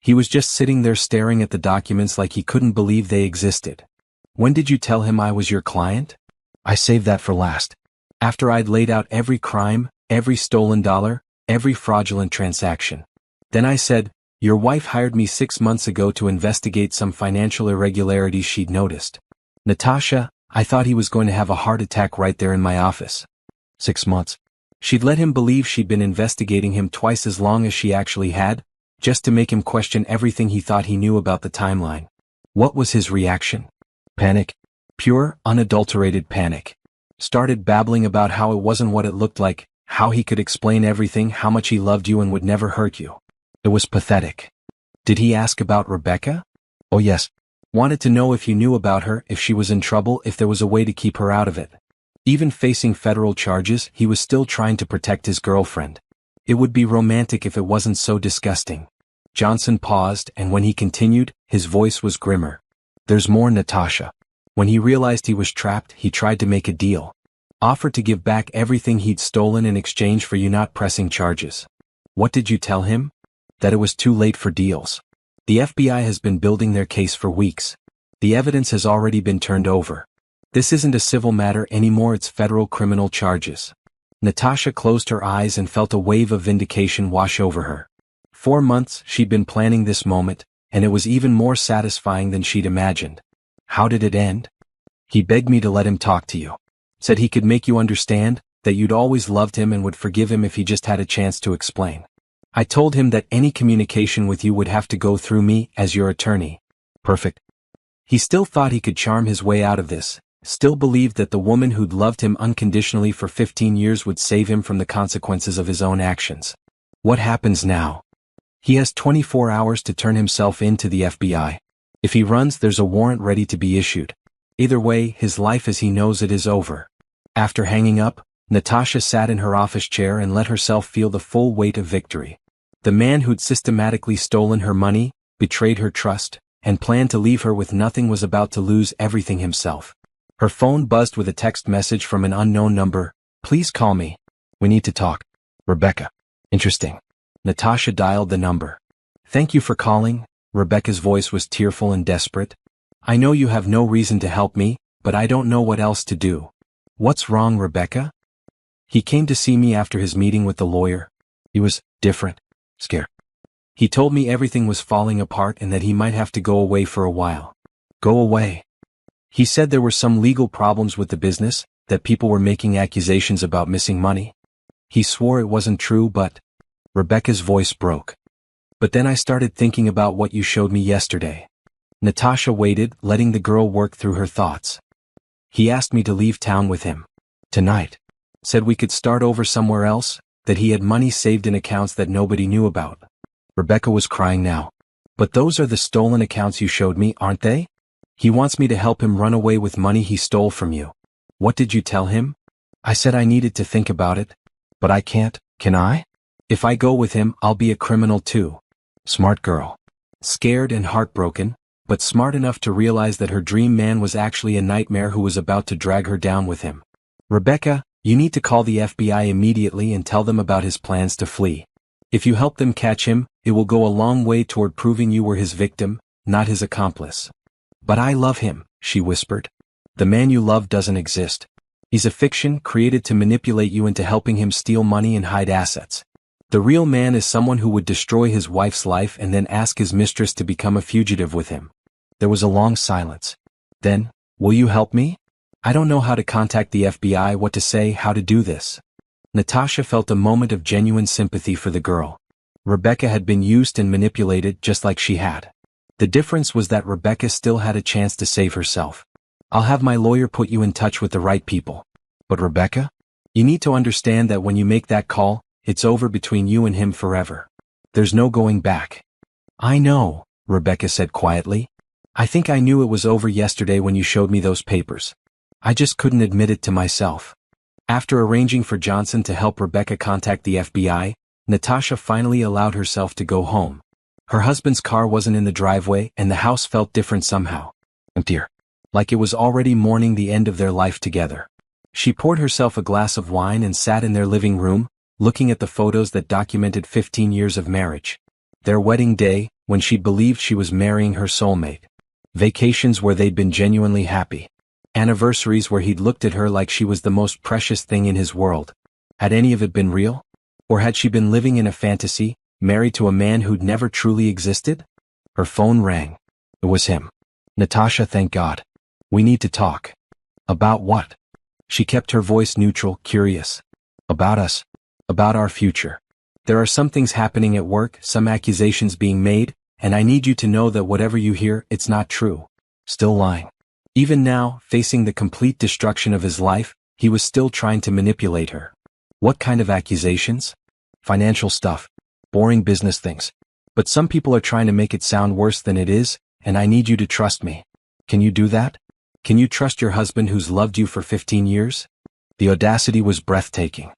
He was just sitting there staring at the documents like he couldn't believe they existed. When did you tell him I was your client? I saved that for last. After I'd laid out every crime, every stolen dollar, every fraudulent transaction. Then I said, your wife hired me 6 months ago to investigate some financial irregularities she'd noticed. Natasha, I thought he was going to have a heart attack right there in my office. 6 months. She'd let him believe she'd been investigating him twice as long as she actually had, just to make him question everything he thought he knew about the timeline. What was his reaction? Panic. Pure, unadulterated panic. Started babbling about how it wasn't what it looked like, how he could explain everything, how much he loved you and would never hurt you. It was pathetic. Did he ask about Rebecca? Oh yes. Wanted to know if you knew about her, if she was in trouble, if there was a way to keep her out of it. Even facing federal charges, he was still trying to protect his girlfriend. It would be romantic if it wasn't so disgusting. Johnson paused, and when he continued, his voice was grimmer. There's more, Natasha. When he realized he was trapped, he tried to make a deal. Offered to give back everything he'd stolen in exchange for you not pressing charges. What did you tell him? That it was too late for deals. The FBI has been building their case for weeks. The evidence has already been turned over. This isn't a civil matter anymore, it's federal criminal charges. Natasha closed her eyes and felt a wave of vindication wash over her. 4 months she'd been planning this moment, and it was even more satisfying than she'd imagined. How did it end? He begged me to let him talk to you. Said he could make you understand, that you'd always loved him and would forgive him if he just had a chance to explain. I told him that any communication with you would have to go through me, as your attorney. Perfect. He still thought he could charm his way out of this, still believed that the woman who'd loved him unconditionally for 15 years would save him from the consequences of his own actions. What happens now? He has 24 hours to turn himself in to the FBI. If he runs, there's a warrant ready to be issued. Either way, his life as he knows it is over. After hanging up, Natasha sat in her office chair and let herself feel the full weight of victory. The man who'd systematically stolen her money, betrayed her trust, and planned to leave her with nothing was about to lose everything himself. Her phone buzzed with a text message from an unknown number. Please call me. We need to talk. Rebecca. Interesting. Natasha dialed the number. Thank you for calling. Rebecca's voice was tearful and desperate. I know you have no reason to help me, but I don't know what else to do. What's wrong, Rebecca? He came to see me after his meeting with the lawyer. He was different. Scared. He told me everything was falling apart and that he might have to go away for a while. Go away. He said there were some legal problems with the business, that people were making accusations about missing money. He swore it wasn't true, but... Rebecca's voice broke. But then I started thinking about what you showed me yesterday. Natasha waited, letting the girl work through her thoughts. He asked me to leave town with him. Tonight. Said we could start over somewhere else, that he had money saved in accounts that nobody knew about. Rebecca was crying now. But those are the stolen accounts you showed me, aren't they? He wants me to help him run away with money he stole from you. What did you tell him? I said I needed to think about it. But I can't, can I? If I go with him, I'll be a criminal too. Smart girl. Scared and heartbroken, but smart enough to realize that her dream man was actually a nightmare who was about to drag her down with him. Rebecca, you need to call the FBI immediately and tell them about his plans to flee. If you help them catch him, it will go a long way toward proving you were his victim, not his accomplice. But I love him, she whispered. The man you love doesn't exist. He's a fiction created to manipulate you into helping him steal money and hide assets. The real man is someone who would destroy his wife's life and then ask his mistress to become a fugitive with him. There was a long silence. Then, will you help me? I don't know how to contact the FBI, what to say, how to do this. Natasha felt a moment of genuine sympathy for the girl. Rebecca had been used and manipulated just like she had. The difference was that Rebecca still had a chance to save herself. I'll have my lawyer put you in touch with the right people. But Rebecca? You need to understand that when you make that call, it's over between you and him forever. There's no going back. I know, Rebecca said quietly. I think I knew it was over yesterday when you showed me those papers. I just couldn't admit it to myself. After arranging for Johnson to help Rebecca contact the FBI, Natasha finally allowed herself to go home. Her husband's car wasn't in the driveway and the house felt different somehow. Emptier. Like it was already mourning the end of their life together. She poured herself a glass of wine and sat in their living room, looking at the photos that documented 15 years of marriage. Their wedding day, when she believed she was marrying her soulmate. Vacations where they'd been genuinely happy. Anniversaries where he'd looked at her like she was the most precious thing in his world. Had any of it been real? Or had she been living in a fantasy, married to a man who'd never truly existed? Her phone rang. It was him. Natasha, thank God. We need to talk. About what? She kept her voice neutral, curious. About us. About our future. There are some things happening at work, some accusations being made, and I need you to know that whatever you hear, it's not true. Still lying. Even now, facing the complete destruction of his life, he was still trying to manipulate her. What kind of accusations? Financial stuff. Boring business things. But some people are trying to make it sound worse than it is, and I need you to trust me. Can you do that? Can you trust your husband who's loved you for 15 years? The audacity was breathtaking.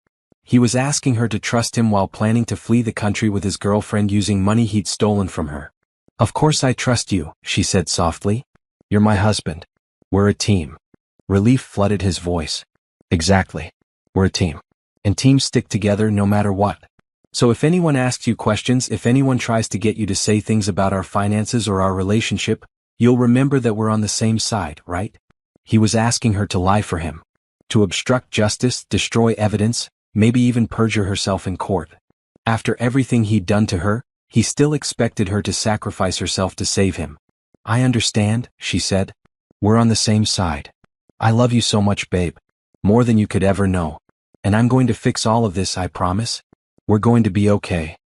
He was asking her to trust him while planning to flee the country with his girlfriend using money he'd stolen from her. Of course I trust you, she said softly. You're my husband. We're a team. Relief flooded his voice. Exactly. We're a team. And teams stick together no matter what. So if anyone asks you questions, if anyone tries to get you to say things about our finances or our relationship, you'll remember that we're on the same side, right? He was asking her to lie for him. To obstruct justice, destroy evidence, maybe even perjure herself in court. After everything he'd done to her, he still expected her to sacrifice herself to save him. I understand, she said. We're on the same side. I love you so much, babe. More than you could ever know. And I'm going to fix all of this, I promise. We're going to be okay.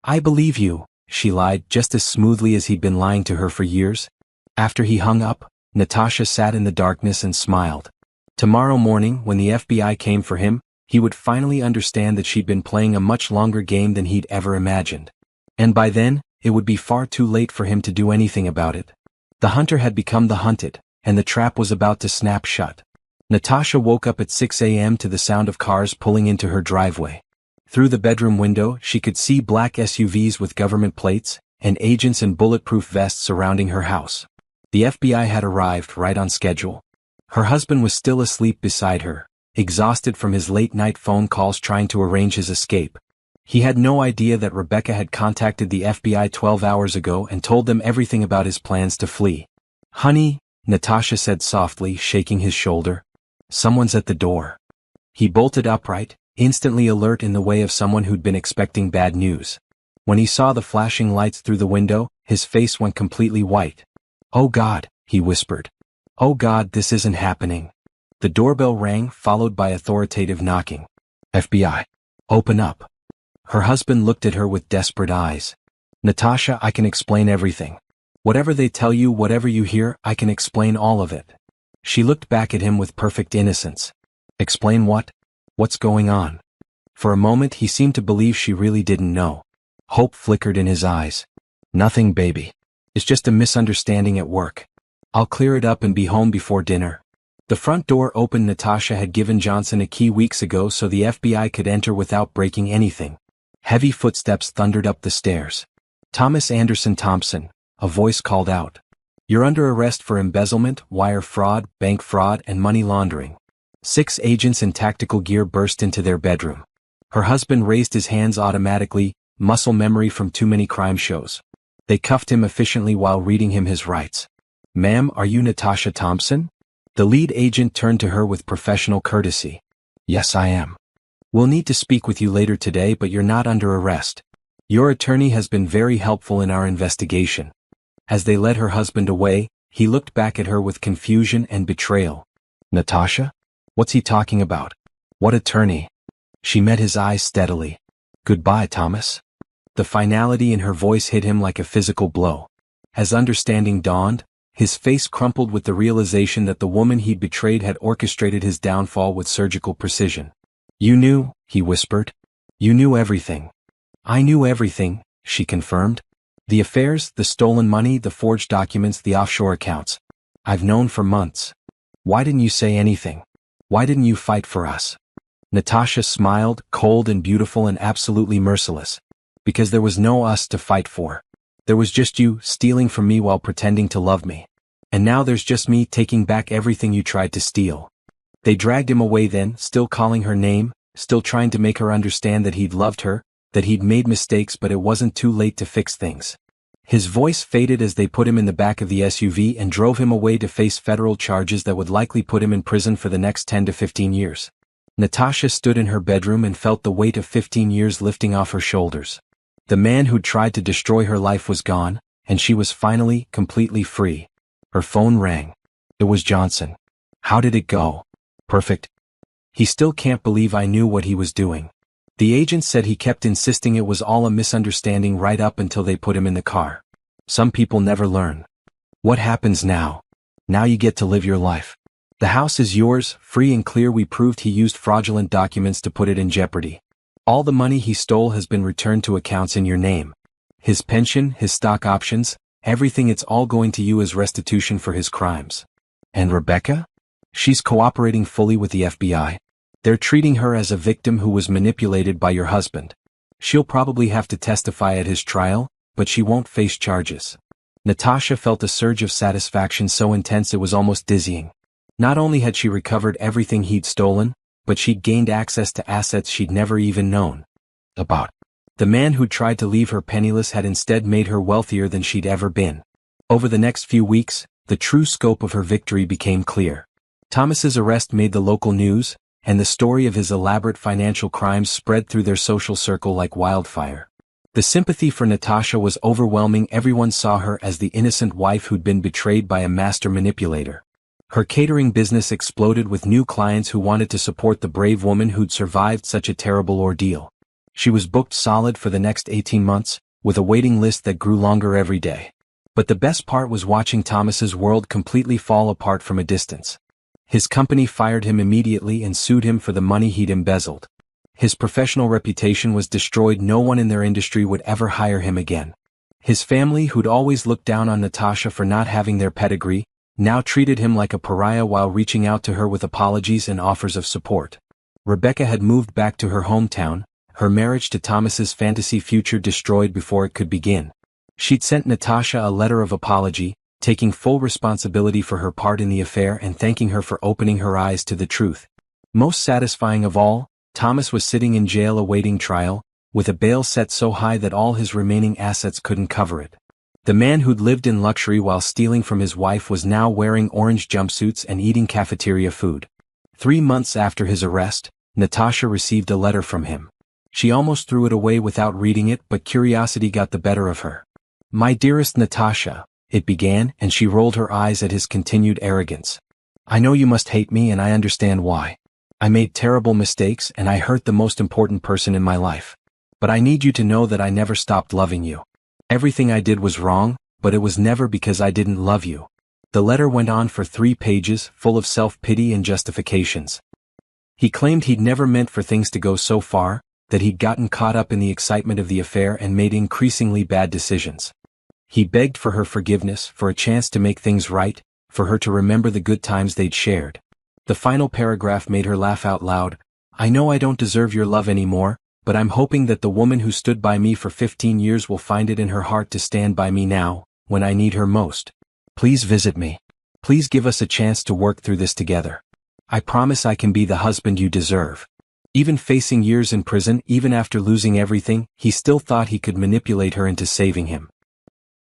I believe you, she lied just as smoothly as he'd been lying to her for years. After he hung up, Natasha sat in the darkness and smiled. Tomorrow morning, when the FBI came for him, he would finally understand that she'd been playing a much longer game than he'd ever imagined. And by then, it would be far too late for him to do anything about it. The hunter had become the hunted, and the trap was about to snap shut. Natasha woke up at 6 a.m. to the sound of cars pulling into her driveway. Through the bedroom window, she could see black SUVs with government plates, and agents in bulletproof vests surrounding her house. The FBI had arrived right on schedule. Her husband was still asleep beside her, exhausted from his late-night phone calls trying to arrange his escape. He had no idea that Rebecca had contacted the FBI 12 hours ago and told them everything about his plans to flee. Honey, Natasha said softly, shaking his shoulder. Someone's at the door. He bolted upright, instantly alert in the way of someone who'd been expecting bad news. When he saw the flashing lights through the window, his face went completely white. Oh God, he whispered. Oh God, this isn't happening. The doorbell rang, followed by authoritative knocking. FBI. Open up. Her husband looked at her with desperate eyes. Natasha, I can explain everything. Whatever they tell you, whatever you hear, I can explain all of it. She looked back at him with perfect innocence. Explain what? What's going on? For a moment he seemed to believe she really didn't know. Hope flickered in his eyes. Nothing, baby. It's just a misunderstanding at work. I'll clear it up and be home before dinner. The front door opened. Natasha had given Johnson a key weeks ago so the FBI could enter without breaking anything. Heavy footsteps thundered up the stairs. Thomas Anderson Thompson, a voice called out. You're under arrest for embezzlement, wire fraud, bank fraud, and money laundering. 6 agents in tactical gear burst into their bedroom. Her husband raised his hands automatically, muscle memory from too many crime shows. They cuffed him efficiently while reading him his rights. Ma'am, are you Natasha Thompson? The lead agent turned to her with professional courtesy. Yes, I am. We'll need to speak with you later today, but you're not under arrest. Your attorney has been very helpful in our investigation. As they led her husband away, he looked back at her with confusion and betrayal. Natasha? What's he talking about? What attorney? She met his eyes steadily. Goodbye, Thomas. The finality in her voice hit him like a physical blow. As understanding dawned, his face crumpled with the realization that the woman he'd betrayed had orchestrated his downfall with surgical precision. You knew, he whispered. You knew everything. I knew everything, she confirmed. The affairs, the stolen money, the forged documents, the offshore accounts. I've known for months. Why didn't you say anything? Why didn't you fight for us? Natasha smiled, cold and beautiful and absolutely merciless. Because there was no us to fight for. There was just you, stealing from me while pretending to love me. And now there's just me taking back everything you tried to steal. They dragged him away then, still calling her name, still trying to make her understand that he'd loved her, that he'd made mistakes but it wasn't too late to fix things. His voice faded as they put him in the back of the SUV and drove him away to face federal charges that would likely put him in prison for the next 10 to 15 years. Natasha stood in her bedroom and felt the weight of 15 years lifting off her shoulders. The man who'd tried to destroy her life was gone, and she was finally, completely free. Her phone rang. It was Johnson. How did it go? Perfect. He still can't believe I knew what he was doing. The agent said he kept insisting it was all a misunderstanding right up until they put him in the car. Some people never learn. What happens now? Now you get to live your life. The house is yours, free and clear. We proved he used fraudulent documents to put it in jeopardy. All the money he stole has been returned to accounts in your name. His pension, his stock options, everything, it's all going to you as restitution for his crimes. And Rebecca? She's cooperating fully with the FBI. They're treating her as a victim who was manipulated by your husband. She'll probably have to testify at his trial, but she won't face charges. Natasha felt a surge of satisfaction so intense it was almost dizzying. Not only had she recovered everything he'd stolen, but she'd gained access to assets she'd never even known about. The man who'd tried to leave her penniless had instead made her wealthier than she'd ever been. Over the next few weeks, the true scope of her victory became clear. Thomas's arrest made the local news, and the story of his elaborate financial crimes spread through their social circle like wildfire. The sympathy for Natasha was overwhelming. Everyone saw her as the innocent wife who'd been betrayed by a master manipulator. Her catering business exploded with new clients who wanted to support the brave woman who'd survived such a terrible ordeal. She was booked solid for the next 18 months, with a waiting list that grew longer every day. But the best part was watching Thomas's world completely fall apart from a distance. His company fired him immediately and sued him for the money he'd embezzled. His professional reputation was destroyed. No one in their industry would ever hire him again. His family, who'd always looked down on Natasha for not having their pedigree, now treated him like a pariah while reaching out to her with apologies and offers of support. Rebecca had moved back to her hometown, her marriage to Thomas's fantasy future destroyed before it could begin. She'd sent Natasha a letter of apology, taking full responsibility for her part in the affair and thanking her for opening her eyes to the truth. Most satisfying of all, Thomas was sitting in jail awaiting trial, with a bail set so high that all his remaining assets couldn't cover it. The man who'd lived in luxury while stealing from his wife was now wearing orange jumpsuits and eating cafeteria food. 3 months after his arrest, Natasha received a letter from him. She almost threw it away without reading it, but curiosity got the better of her. "My dearest Natasha," it began, and she rolled her eyes at his continued arrogance. "I know you must hate me, and I understand why. I made terrible mistakes and I hurt the most important person in my life. But I need you to know that I never stopped loving you. Everything I did was wrong, but it was never because I didn't love you." The letter went on for 3 pages, full of self-pity and justifications. He claimed he'd never meant for things to go so far, that he'd gotten caught up in the excitement of the affair and made increasingly bad decisions. He begged for her forgiveness, for a chance to make things right, for her to remember the good times they'd shared. The final paragraph made her laugh out loud. "I know I don't deserve your love anymore, but I'm hoping that the woman who stood by me for 15 years will find it in her heart to stand by me now, when I need her most. Please visit me. Please give us a chance to work through this together. I promise I can be the husband you deserve." Even facing years in prison, even after losing everything, he still thought he could manipulate her into saving him.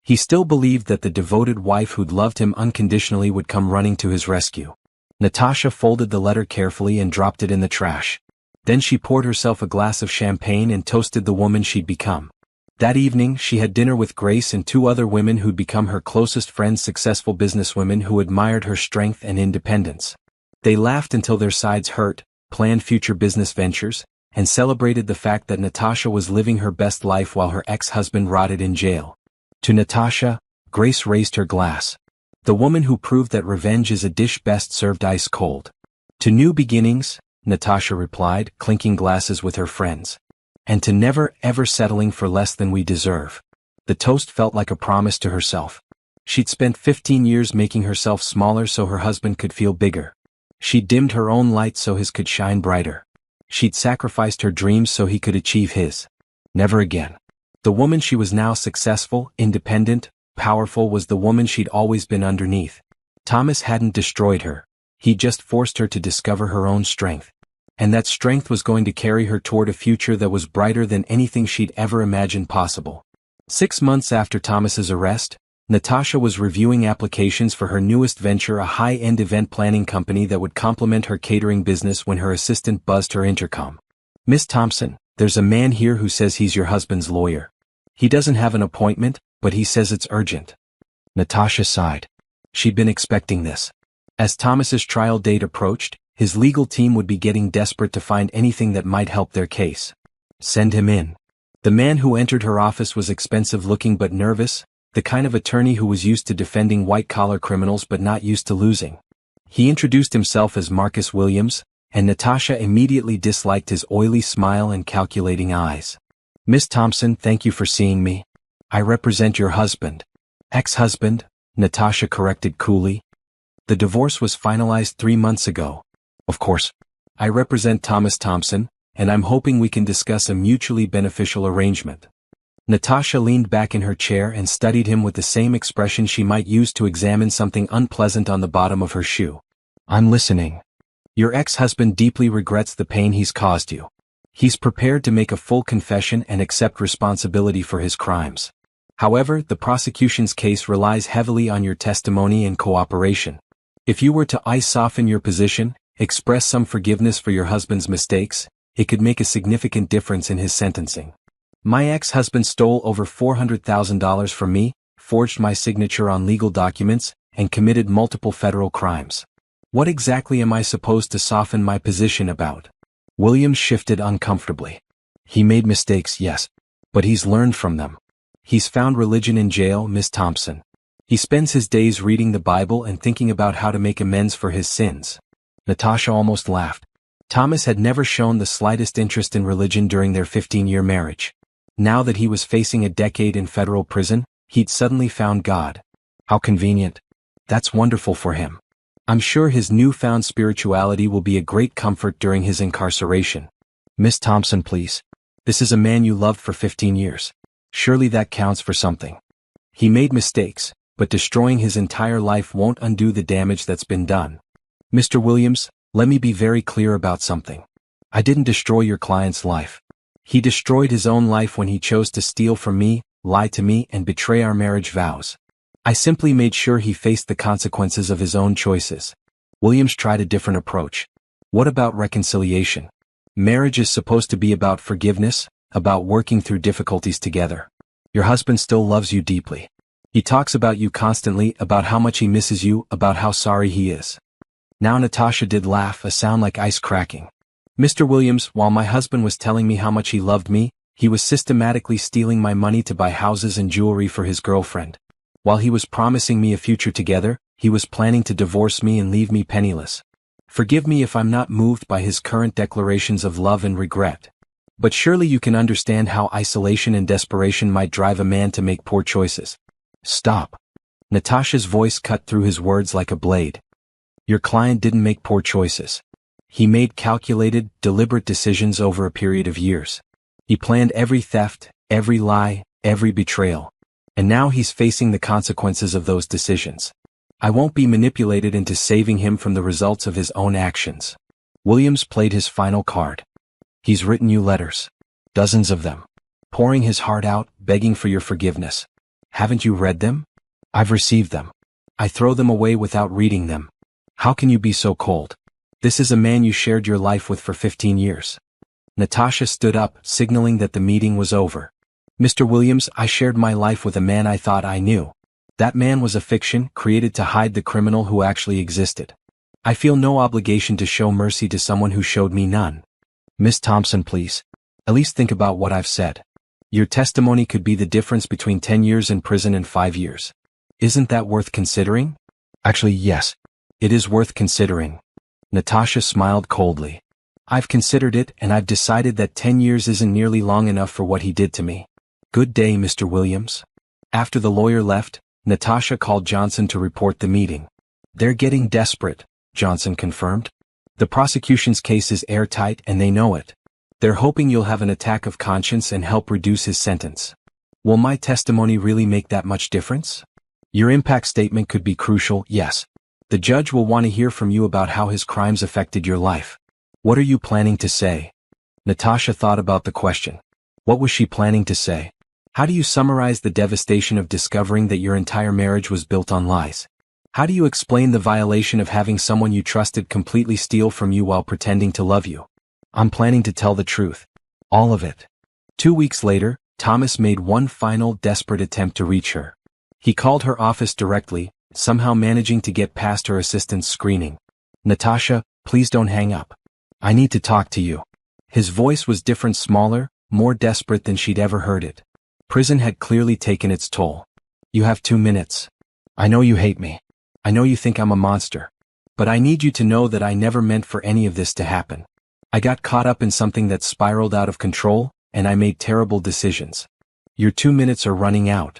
He still believed that the devoted wife who'd loved him unconditionally would come running to his rescue. Natasha folded the letter carefully and dropped it in the trash. Then she poured herself a glass of champagne and toasted the woman she'd become. That evening, she had dinner with Grace and 2 other women who'd become her closest friends, successful businesswomen who admired her strength and independence. They laughed until their sides hurt, planned future business ventures, and celebrated the fact that Natasha was living her best life while her ex-husband rotted in jail. To Natasha, Grace raised her glass. The woman who proved that revenge is a dish best served ice cold. "To new beginnings," Natasha replied, clinking glasses with her friends. "And to never ever settling for less than we deserve." The toast felt like a promise to herself. She'd spent 15 years making herself smaller so her husband could feel bigger. She'd dimmed her own light so his could shine brighter. She'd sacrificed her dreams so he could achieve his. Never again. The woman she was now, successful, independent, powerful, was the woman she'd always been underneath. Thomas hadn't destroyed her. He just forced her to discover her own strength. And that strength was going to carry her toward a future that was brighter than anything she'd ever imagined possible. 6 months after Thomas's arrest, Natasha was reviewing applications for her newest venture, a high-end event planning company that would complement her catering business, when her assistant buzzed her intercom. "Miss Thompson, there's a man here who says he's your husband's lawyer. He doesn't have an appointment, but he says it's urgent." Natasha sighed. She'd been expecting this. As Thomas's trial date approached, his legal team would be getting desperate to find anything that might help their case. "Send him in." The man who entered her office was expensive-looking but nervous, the kind of attorney who was used to defending white-collar criminals but not used to losing. He introduced himself as Marcus Williams, and Natasha immediately disliked his oily smile and calculating eyes. "Miss Thompson, thank you for seeing me. I represent your husband." "Ex-husband," Natasha corrected coolly. "The divorce was finalized 3 months ago." "Of course. I represent Thomas Thompson, and I'm hoping we can discuss a mutually beneficial arrangement." Natasha leaned back in her chair and studied him with the same expression she might use to examine something unpleasant on the bottom of her shoe. "I'm listening." "Your ex-husband deeply regrets the pain he's caused you. He's prepared to make a full confession and accept responsibility for his crimes. However, the prosecution's case relies heavily on your testimony and cooperation. If you were to soften your position, express some forgiveness for your husband's mistakes, it could make a significant difference in his sentencing. My ex-husband stole over $400,000 from me, forged my signature on legal documents, and committed multiple federal crimes. What exactly am I supposed to soften my position about?" Williams shifted uncomfortably. "He made mistakes, yes. But he's learned from them. He's found religion in jail, Miss Thompson. He spends his days reading the Bible and thinking about how to make amends for his sins." Natasha almost laughed. Thomas had never shown the slightest interest in religion during their 15-year marriage. Now that he was facing a decade in federal prison, he'd suddenly found God. How convenient. That's wonderful for him. I'm sure his newfound spirituality will be a great comfort during his incarceration. "Miss Thompson, please. This is a man you loved for 15 years. Surely that counts for something. He made mistakes, but destroying his entire life won't undo the damage that's been done. Mr. Williams, let me be very clear about something. I didn't destroy your client's life. He destroyed his own life when he chose to steal from me, lie to me, and betray our marriage vows. I simply made sure he faced the consequences of his own choices." Williams tried a different approach. "What about reconciliation? Marriage is supposed to be about forgiveness, about working through difficulties together. Your husband still loves you deeply. He talks about you constantly, about how much he misses you, about how sorry he is." Now Natasha did laugh, a sound like ice cracking. "Mr. Williams, while my husband was telling me how much he loved me, he was systematically stealing my money to buy houses and jewelry for his girlfriend. While he was promising me a future together, he was planning to divorce me and leave me penniless. Forgive me if I'm not moved by his current declarations of love and regret. But surely you can understand how isolation and desperation might drive a man to make poor choices." "Stop." Natasha's voice cut through his words like a blade. "Your client didn't make poor choices. He made calculated, deliberate decisions over a period of years. He planned every theft, every lie, every betrayal. And now he's facing the consequences of those decisions. I won't be manipulated into saving him from the results of his own actions." Williams played his final card. "He's written you letters. Dozens of them. Pouring his heart out, begging for your forgiveness. Haven't you read them?" "I've received them. I throw them away without reading them. How can you be so cold? This is a man you shared your life with for 15 years. Natasha stood up, signaling that the meeting was over. "Mr. Williams, I shared my life with a man I thought I knew. That man was a fiction, created to hide the criminal who actually existed. I feel no obligation to show mercy to someone who showed me none." "Miss Thompson, please. At least think about what I've said. Your testimony could be the difference between 10 years in prison and 5 years. Isn't that worth considering?" "Actually, yes. It is worth considering." Natasha smiled coldly. "I've considered it, and I've decided that 10 years isn't nearly long enough for what he did to me. Good day, Mr. Williams." After the lawyer left, Natasha called Johnson to report the meeting. "They're getting desperate," Johnson confirmed. "The prosecution's case is airtight and they know it. They're hoping you'll have an attack of conscience and help reduce his sentence. Will my testimony really make that much difference? Your impact statement could be crucial, yes. The judge will want to hear from you about how his crimes affected your life. What are you planning to say?" Natasha thought about the question. What was she planning to say? How do you summarize the devastation of discovering that your entire marriage was built on lies? How do you explain the violation of having someone you trusted completely steal from you while pretending to love you? I'm planning to tell the truth. All of it. 2 weeks later, Thomas made one final desperate attempt to reach her. He called her office directly, somehow managing to get past her assistant's screening. Natasha, please don't hang up. I need to talk to you. His voice was different, smaller, more desperate than she'd ever heard it. Prison had clearly taken its toll. You have 2 minutes. I know you hate me. I know you think I'm a monster. But I need you to know that I never meant for any of this to happen. I got caught up in something that spiraled out of control, and I made terrible decisions. Your 2 minutes are running out.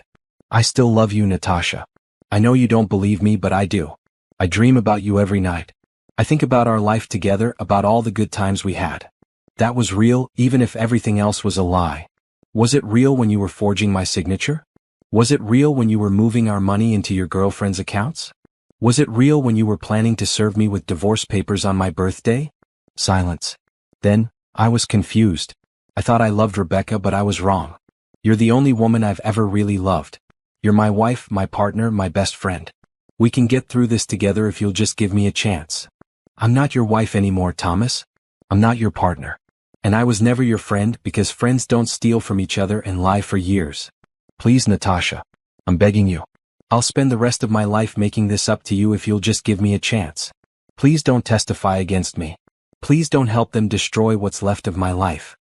I still love you, Natasha. I know you don't believe me, but I do. I dream about you every night. I think about our life together, about all the good times we had. That was real, even if everything else was a lie. Was it real when you were forging my signature? Was it real when you were moving our money into your girlfriend's accounts? Was it real when you were planning to serve me with divorce papers on my birthday? Silence. Then, I was confused. I thought I loved Rebecca, but I was wrong. You're the only woman I've ever really loved. You're my wife, my partner, my best friend. We can get through this together if you'll just give me a chance. I'm not your wife anymore, Thomas. I'm not your partner. And I was never your friend, because friends don't steal from each other and lie for years. Please, Natasha. I'm begging you. I'll spend the rest of my life making this up to you if you'll just give me a chance. Please don't testify against me. Please don't help them destroy what's left of my life.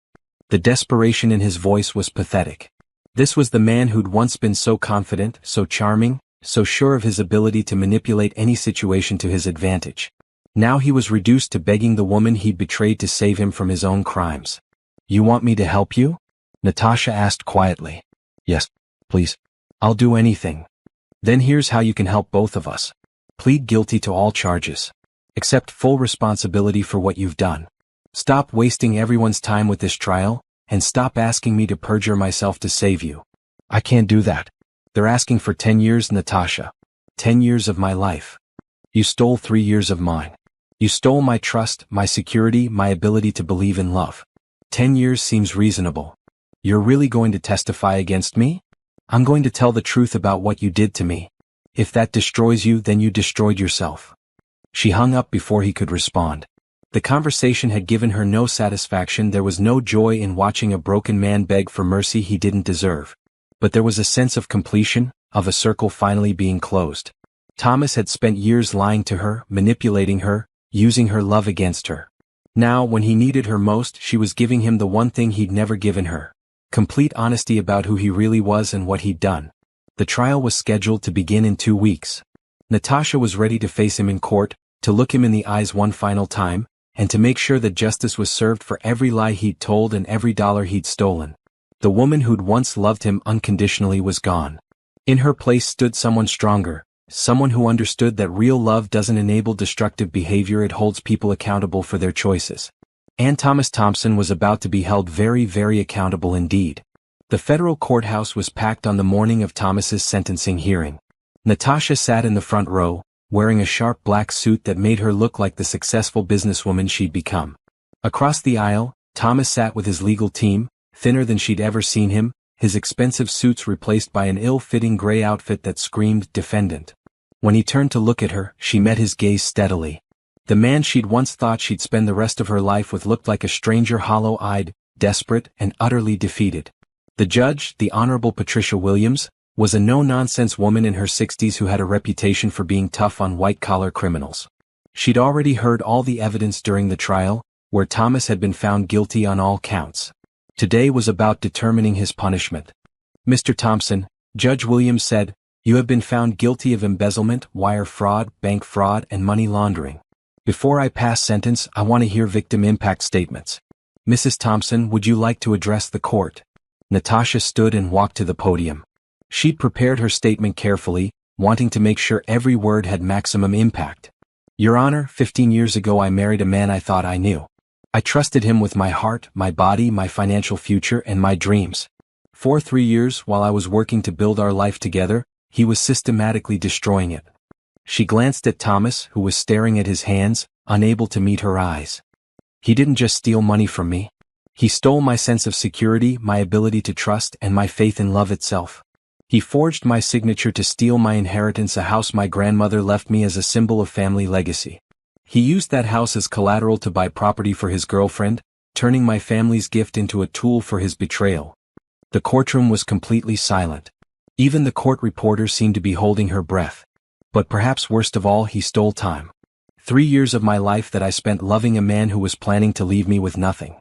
The desperation in his voice was pathetic. This was the man who'd once been so confident, so charming, so sure of his ability to manipulate any situation to his advantage. Now he was reduced to begging the woman he'd betrayed to save him from his own crimes. You want me to help you? Natasha asked quietly. Yes, please. I'll do anything. Then here's how you can help both of us. Plead guilty to all charges. Accept full responsibility for what you've done. Stop wasting everyone's time with this trial, and stop asking me to perjure myself to save you. I can't do that. They're asking for 10 years, Natasha. 10 years of my life. You stole 3 years of mine. You stole my trust, my security, my ability to believe in love. 10 years seems reasonable. You're really going to testify against me? I'm going to tell the truth about what you did to me. If that destroys you, then you destroyed yourself. She hung up before he could respond. The conversation had given her no satisfaction. There was no joy in watching a broken man beg for mercy he didn't deserve. But there was a sense of completion, of a circle finally being closed. Thomas had spent years lying to her, manipulating her, using her love against her. Now, when he needed her most, she was giving him the one thing he'd never given her. Complete honesty about who he really was and what he'd done. The trial was scheduled to begin in 2 weeks. Natasha was ready to face him in court, to look him in the eyes one final time, and to make sure that justice was served for every lie he'd told and every dollar he'd stolen. The woman who'd once loved him unconditionally was gone. In her place stood someone stronger, someone who understood that real love doesn't enable destructive behavior, it holds people accountable for their choices. And Thomas Thompson was about to be held very, very accountable indeed. The federal courthouse was packed on the morning of Thomas's sentencing hearing. Natasha sat in the front row, wearing a sharp black suit that made her look like the successful businesswoman she'd become. Across the aisle, Thomas sat with his legal team, thinner than she'd ever seen him, his expensive suits replaced by an ill-fitting gray outfit that screamed defendant. When he turned to look at her, she met his gaze steadily. The man she'd once thought she'd spend the rest of her life with looked like a stranger, hollow-eyed, desperate, and utterly defeated. The judge, the Honorable Patricia Williams, was a no-nonsense woman in her 60s who had a reputation for being tough on white-collar criminals. She'd already heard all the evidence during the trial, where Thomas had been found guilty on all counts. Today was about determining his punishment. Mr. Thompson, Judge Williams said, you have been found guilty of embezzlement, wire fraud, bank fraud, and money laundering. Before I pass sentence, I want to hear victim impact statements. Mrs. Thompson, would you like to address the court? Natasha stood and walked to the podium. She'd prepared her statement carefully, wanting to make sure every word had maximum impact. Your Honor, 15 years ago I married a man I thought I knew. I trusted him with my heart, my body, my financial future, and my dreams. For 3 years, while I was working to build our life together, he was systematically destroying it. She glanced at Thomas, who was staring at his hands, unable to meet her eyes. He didn't just steal money from me. He stole my sense of security, my ability to trust, and my faith in love itself. He forged my signature to steal my inheritance, a house my grandmother left me as a symbol of family legacy. He used that house as collateral to buy property for his girlfriend, turning my family's gift into a tool for his betrayal. The courtroom was completely silent. Even the court reporter seemed to be holding her breath. But perhaps worst of all, he stole time. 3 years of my life that I spent loving a man who was planning to leave me with nothing.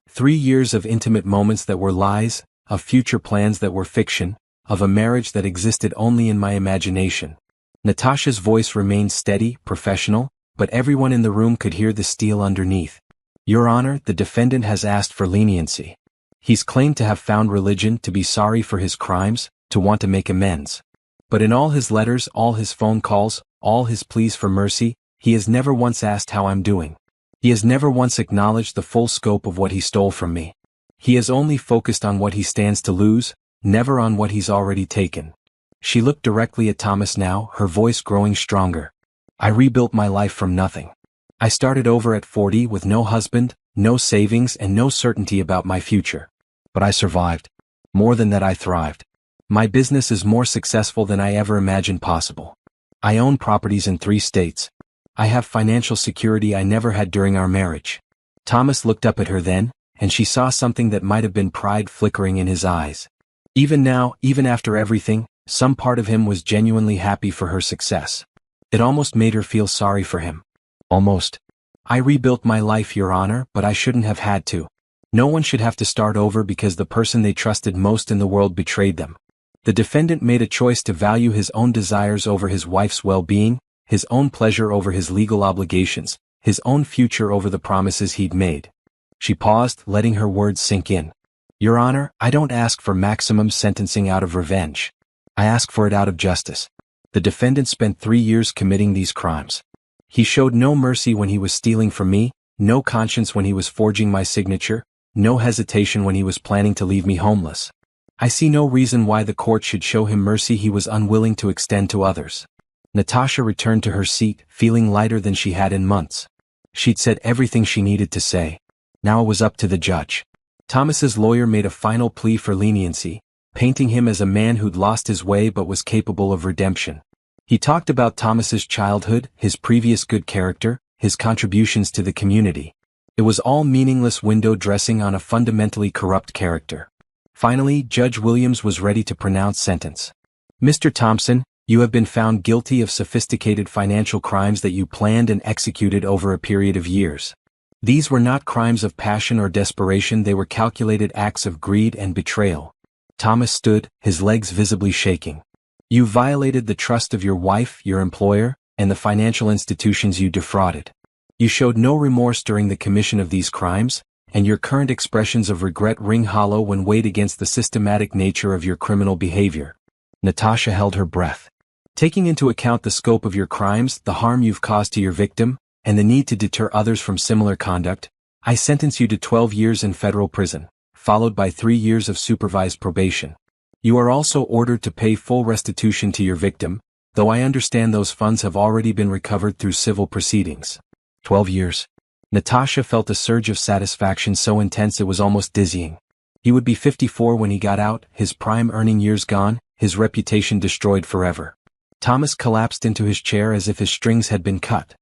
3 years of intimate moments that were lies, of future plans that were fiction, of a marriage that existed only in my imagination. Natasha's voice remained steady, professional, but everyone in the room could hear the steel underneath. Your Honor, the defendant has asked for leniency. He's claimed to have found religion, to be sorry for his crimes, to want to make amends. But in all his letters, all his phone calls, all his pleas for mercy, he has never once asked how I'm doing. He has never once acknowledged the full scope of what he stole from me. He has only focused on what he stands to lose, never on what he's already taken. She looked directly at Thomas now, her voice growing stronger. I rebuilt my life from nothing. I started over at 40 with no husband, no savings, and no certainty about my future. But I survived. More than that, I thrived. My business is more successful than I ever imagined possible. I own properties in 3 states. I have financial security I never had during our marriage. Thomas looked up at her then, and she saw something that might have been pride flickering in his eyes. Even now, even after everything, some part of him was genuinely happy for her success. It almost made her feel sorry for him. Almost. I rebuilt my life, Your Honor, but I shouldn't have had to. No one should have to start over because the person they trusted most in the world betrayed them. The defendant made a choice to value his own desires over his wife's well-being, his own pleasure over his legal obligations, his own future over the promises he'd made. She paused, letting her words sink in. Your Honor, I don't ask for maximum sentencing out of revenge. I ask for it out of justice. The defendant spent 3 years committing these crimes. He showed no mercy when he was stealing from me, no conscience when he was forging my signature, no hesitation when he was planning to leave me homeless. I see no reason why the court should show him mercy he was unwilling to extend to others. Natasha returned to her seat, feeling lighter than she had in months. She'd said everything she needed to say. Now it was up to the judge. Thomas's lawyer made a final plea for leniency, painting him as a man who'd lost his way but was capable of redemption. He talked about Thomas's childhood, his previous good character, his contributions to the community. It was all meaningless window dressing on a fundamentally corrupt character. Finally, Judge Williams was ready to pronounce sentence. Mr. Thompson, you have been found guilty of sophisticated financial crimes that you planned and executed over a period of years. These were not crimes of passion or desperation, they were calculated acts of greed and betrayal. Thomas stood, his legs visibly shaking. You violated the trust of your wife, your employer, and the financial institutions you defrauded. You showed no remorse during the commission of these crimes, and your current expressions of regret ring hollow when weighed against the systematic nature of your criminal behavior. Natasha held her breath. Taking into account the scope of your crimes, the harm you've caused to your victim, and the need to deter others from similar conduct, I sentence you to 12 years in federal prison, followed by 3 years of supervised probation. You are also ordered to pay full restitution to your victim, though I understand those funds have already been recovered through civil proceedings. 12 years. Natasha felt a surge of satisfaction so intense it was almost dizzying. He would be 54 when he got out, his prime earning years gone, his reputation destroyed forever. Thomas collapsed into his chair as if his strings had been cut.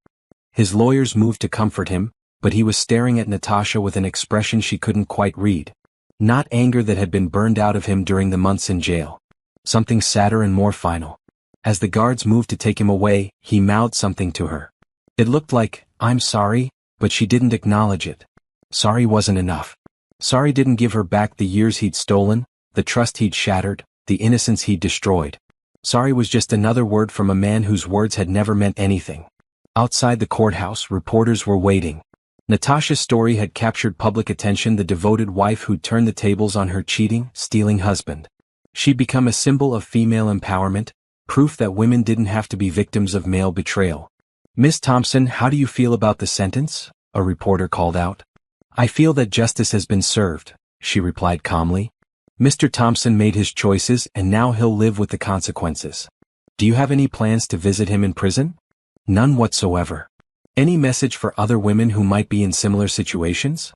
His lawyers moved to comfort him, but he was staring at Natasha with an expression she couldn't quite read. Not anger that had been burned out of him during the months in jail. Something sadder and more final. As the guards moved to take him away, he mouthed something to her. It looked like, I'm sorry, but she didn't acknowledge it. Sorry wasn't enough. Sorry didn't give her back the years he'd stolen, the trust he'd shattered, the innocence he'd destroyed. Sorry was just another word from a man whose words had never meant anything. Outside the courthouse, reporters were waiting. Natasha's story had captured public attention, the devoted wife who'd turned the tables on her cheating, stealing husband. She'd become a symbol of female empowerment, proof that women didn't have to be victims of male betrayal. Miss Thompson, how do you feel about the sentence? A reporter called out. I feel that justice has been served, she replied calmly. Mr. Thompson made his choices and now he'll live with the consequences. Do you have any plans to visit him in prison? None whatsoever. Any message for other women who might be in similar situations?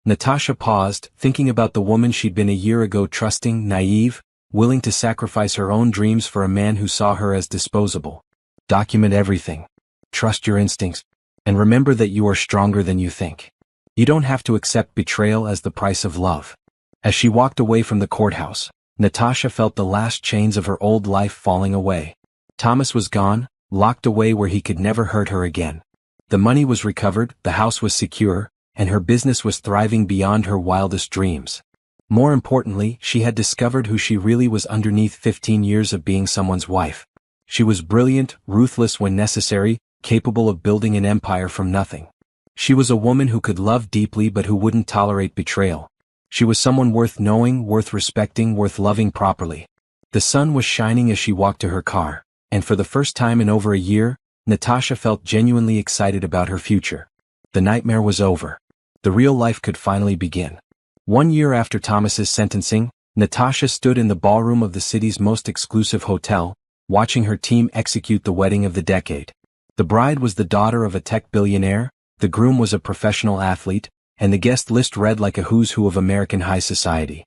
Natasha paused, thinking about the woman she'd been a year ago, trusting, naive, willing to sacrifice her own dreams for a man who saw her as disposable. Document everything. Trust your instincts. And remember that you are stronger than you think. You don't have to accept betrayal as the price of love. As she walked away from the courthouse, Natasha felt the last chains of her old life falling away. Thomas was gone, locked away where he could never hurt her again. The money was recovered, the house was secure, and her business was thriving beyond her wildest dreams. More importantly, she had discovered who she really was underneath 15 years of being someone's wife. She was brilliant, ruthless when necessary, capable of building an empire from nothing. She was a woman who could love deeply but who wouldn't tolerate betrayal. She was someone worth knowing, worth respecting, worth loving properly. The sun was shining as she walked to her car, and for the first time in over a year, Natasha felt genuinely excited about her future. The nightmare was over. The real life could finally begin. 1 year after Thomas's sentencing, Natasha stood in the ballroom of the city's most exclusive hotel, watching her team execute the wedding of the decade. The bride was the daughter of a tech billionaire, the groom was a professional athlete, and the guest list read like a who's who of American high society.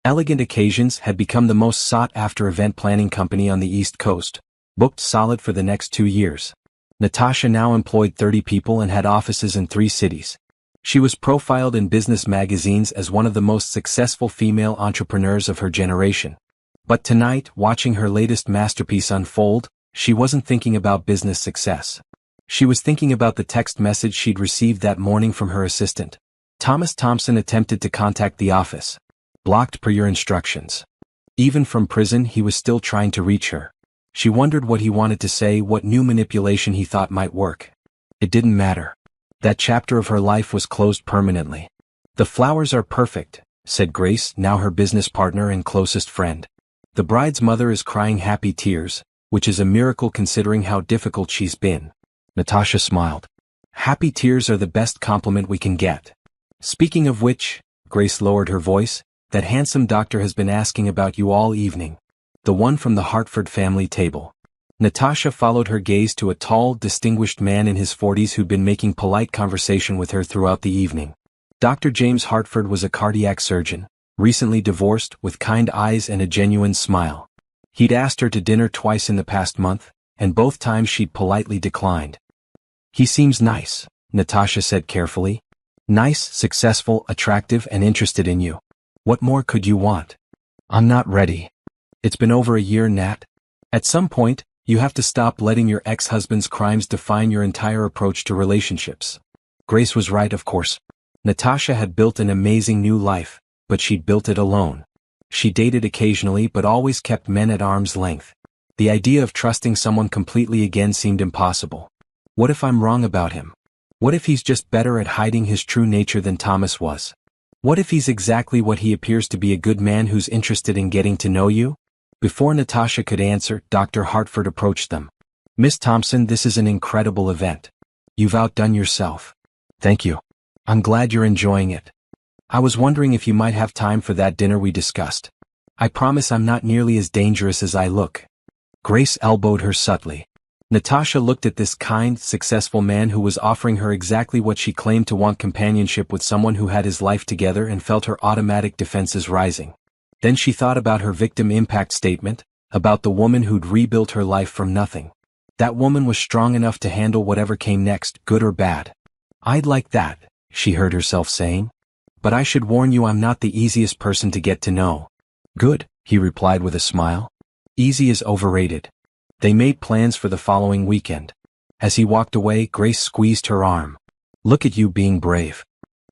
Elegant Occasions had become the most sought-after event planning company on the East Coast, booked solid for the next 2 years. Natasha now employed 30 people and had offices in 3 cities. She was profiled in business magazines as one of the most successful female entrepreneurs of her generation. But tonight, watching her latest masterpiece unfold, she wasn't thinking about business success. She was thinking about the text message she'd received that morning from her assistant. Thomas Thompson attempted to contact the office. Blocked per your instructions. Even from prison, he was still trying to reach her. She wondered what he wanted to say, what new manipulation he thought might work. It didn't matter. That chapter of her life was closed permanently. The flowers are perfect, said Grace, now her business partner and closest friend. The bride's mother is crying happy tears, which is a miracle considering how difficult she's been. Natasha smiled. Happy tears are the best compliment we can get. Speaking of which, Grace lowered her voice, that handsome doctor has been asking about you all evening. The one from the Hartford family table. Natasha followed her gaze to a tall, distinguished man in his 40s who'd been making polite conversation with her throughout the evening. Dr. James Hartford was a cardiac surgeon, recently divorced, with kind eyes and a genuine smile. He'd asked her to dinner twice in the past month, and both times she'd politely declined. He seems nice, Natasha said carefully. Nice, successful, attractive, and interested in you. What more could you want? I'm not ready. It's been over a year, Nat. At some point, you have to stop letting your ex-husband's crimes define your entire approach to relationships. Grace was right, of course. Natasha had built an amazing new life, but she'd built it alone. She dated occasionally but always kept men at arm's length. The idea of trusting someone completely again seemed impossible. What if I'm wrong about him? What if he's just better at hiding his true nature than Thomas was? What if he's exactly what he appears to be, a good man who's interested in getting to know you? Before Natasha could answer, Dr. Hartford approached them. Miss Thompson, this is an incredible event. You've outdone yourself. Thank you. I'm glad you're enjoying it. I was wondering if you might have time for that dinner we discussed. I promise I'm not nearly as dangerous as I look. Grace elbowed her subtly. Natasha looked at this kind, successful man who was offering her exactly what she claimed to want: companionship with someone who had his life together, and felt her automatic defenses rising. Then she thought about her victim impact statement, about the woman who'd rebuilt her life from nothing. That woman was strong enough to handle whatever came next, good or bad. I'd like that, she heard herself saying. But I should warn you, I'm not the easiest person to get to know. Good, he replied with a smile. Easy is overrated. They made plans for the following weekend. As he walked away, Grace squeezed her arm. Look at you being brave.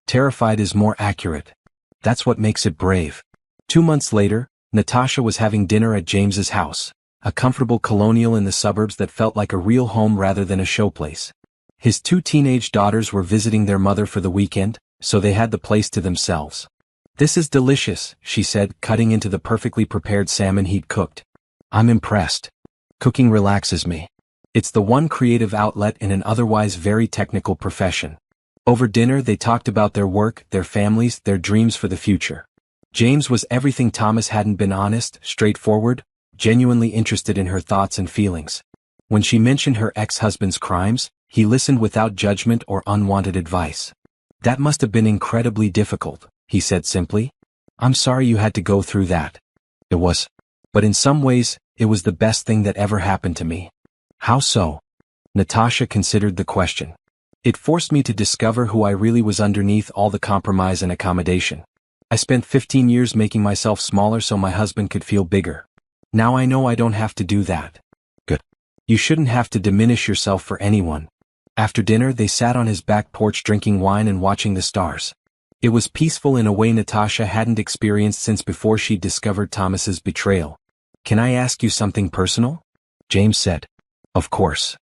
Terrified is more accurate. That's what makes it brave. 2 months later, Natasha was having dinner at James's house, a comfortable colonial in the suburbs that felt like a real home rather than a showplace. His 2 teenage daughters were visiting their mother for the weekend, so they had the place to themselves. This is delicious, she said, cutting into the perfectly prepared salmon he'd cooked. I'm impressed. Cooking relaxes me. It's the one creative outlet in an otherwise very technical profession. Over dinner they talked about their work, their families, their dreams for the future. James was everything Thomas hadn't been: honest, straightforward, genuinely interested in her thoughts and feelings. When she mentioned her ex-husband's crimes, he listened without judgment or unwanted advice. That must have been incredibly difficult, he said simply. I'm sorry you had to go through that. It was. But in some ways, it was the best thing that ever happened to me. How so? Natasha considered the question. It forced me to discover who I really was underneath all the compromise and accommodation. I spent 15 years making myself smaller so my husband could feel bigger. Now I know I don't have to do that. Good. You shouldn't have to diminish yourself for anyone. After dinner they sat on his back porch drinking wine and watching the stars. It was peaceful in a way Natasha hadn't experienced since before she'd discovered Thomas's betrayal. Can I ask you something personal? James said. Of course.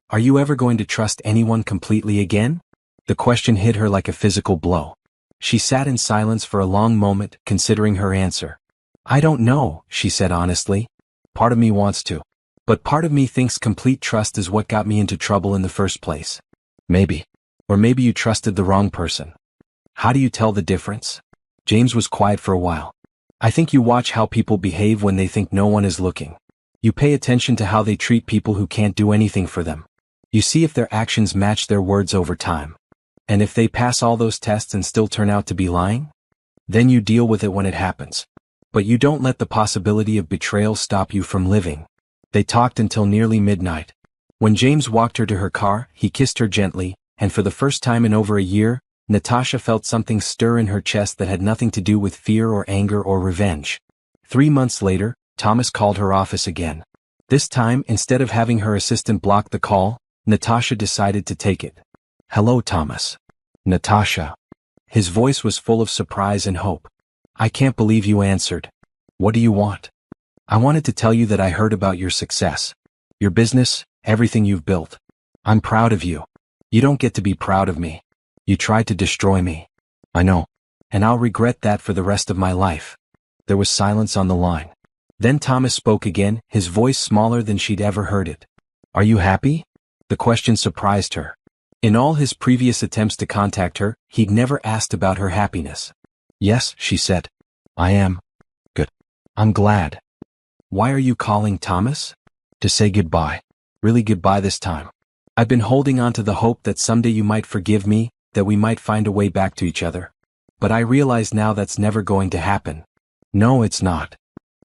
Are you ever going to trust anyone completely again? The question hit her like a physical blow. She sat in silence for a long moment, considering her answer. I don't know, she said honestly. Part of me wants to. But part of me thinks complete trust is what got me into trouble in the first place. Maybe. Or maybe you trusted the wrong person. How do you tell the difference? James was quiet for a while. I think you watch how people behave when they think no one is looking. You pay attention to how they treat people who can't do anything for them. You see if their actions match their words over time. And if they pass all those tests and still turn out to be lying? Then you deal with it when it happens. But you don't let the possibility of betrayal stop you from living. They talked until nearly midnight. When James walked her to her car, he kissed her gently, and for the first time in over a year, Natasha felt something stir in her chest that had nothing to do with fear or anger or revenge. 3 months later, Thomas called her office again. This time, instead of having her assistant block the call, Natasha decided to take it. Hello, Thomas. Natasha. His voice was full of surprise and hope. I can't believe you answered. What do you want? I wanted to tell you that I heard about your success. Your business, everything you've built. I'm proud of you. You don't get to be proud of me. You tried to destroy me. I know. And I'll regret that for the rest of my life. There was silence on the line. Then Thomas spoke again, his voice smaller than she'd ever heard it. Are you happy? The question surprised her. In all his previous attempts to contact her, he'd never asked about her happiness. Yes, she said. I am. Good. I'm glad. Why are you calling, Thomas? To say goodbye. Really goodbye this time. I've been holding on to the hope that someday you might forgive me, that we might find a way back to each other. But I realize now that's never going to happen. No, it's not.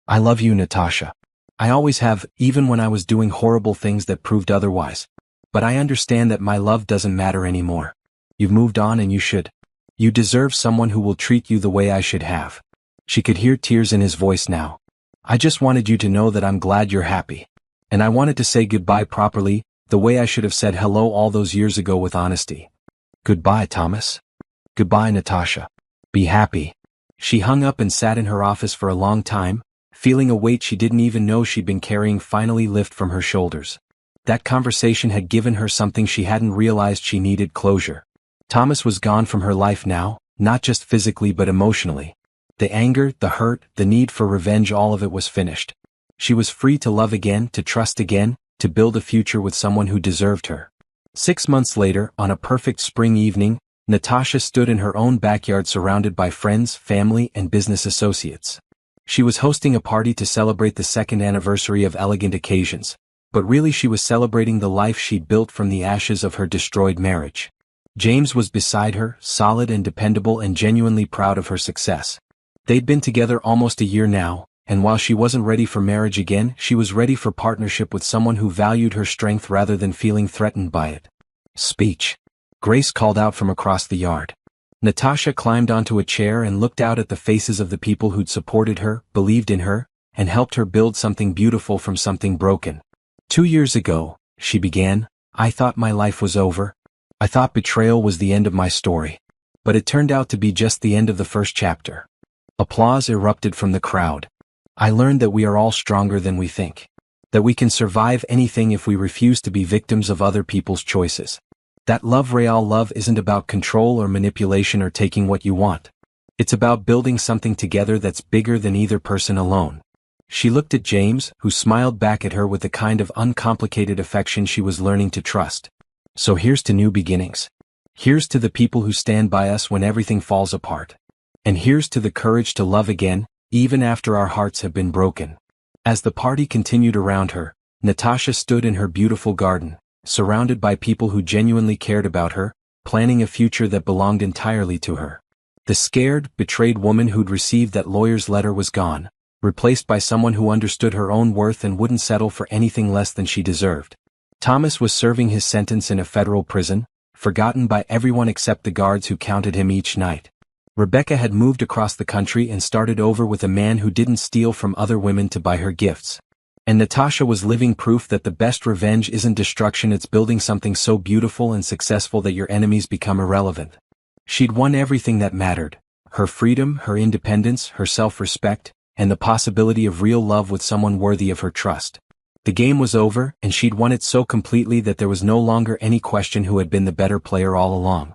I love you, Natasha. I always have, even when I was doing horrible things that proved otherwise. But I understand that my love doesn't matter anymore. You've moved on and you should. You deserve someone who will treat you the way I should have. She could hear tears in his voice now. I just wanted you to know that I'm glad you're happy. And I wanted to say goodbye properly, the way I should have said hello all those years ago with honesty. Goodbye, Thomas. Goodbye, Natasha. Be happy. She hung up and sat in her office for a long time, feeling a weight she didn't even know she'd been carrying finally lift from her shoulders. That conversation had given her something she hadn't realized she needed: closure. Thomas was gone from her life now, not just physically but emotionally. The anger, the hurt, the need for revenge, all of it was finished. She was free to love again, to trust again, to build a future with someone who deserved her. 6 months later, on a perfect spring evening, Natasha stood in her own backyard surrounded by friends, family, and business associates. She was hosting a party to celebrate the 2nd anniversary of Elegant Occasions, but really she was celebrating the life she'd built from the ashes of her destroyed marriage. James was beside her, solid and dependable and genuinely proud of her success. They'd been together almost a year now, and while she wasn't ready for marriage again, she was ready for partnership with someone who valued her strength rather than feeling threatened by it. Speech. Grace called out from across the yard. Natasha climbed onto a chair and looked out at the faces of the people who'd supported her, believed in her, and helped her build something beautiful from something broken. 2 years ago, she began, I thought my life was over. I thought betrayal was the end of my story. But it turned out to be just the end of the first chapter. Applause erupted from the crowd. I learned that we are all stronger than we think. That we can survive anything if we refuse to be victims of other people's choices. That real love isn't about control or manipulation or taking what you want. It's about building something together that's bigger than either person alone. She looked at James, who smiled back at her with the kind of uncomplicated affection she was learning to trust. So here's to new beginnings. Here's to the people who stand by us when everything falls apart. And here's to the courage to love again, even after our hearts have been broken. As the party continued around her, Natasha stood in her beautiful garden, surrounded by people who genuinely cared about her, planning a future that belonged entirely to her. The scared, betrayed woman who'd received that lawyer's letter was gone, replaced by someone who understood her own worth and wouldn't settle for anything less than she deserved. Thomas was serving his sentence in a federal prison, forgotten by everyone except the guards who counted him each night. Rebecca had moved across the country and started over with a man who didn't steal from other women to buy her gifts. And Natasha was living proof that the best revenge isn't destruction, it's building something so beautiful and successful that your enemies become irrelevant. She'd won everything that mattered: her freedom, her independence, her self-respect, and the possibility of real love with someone worthy of her trust. The game was over, and she'd won it so completely that there was no longer any question who had been the better player all along.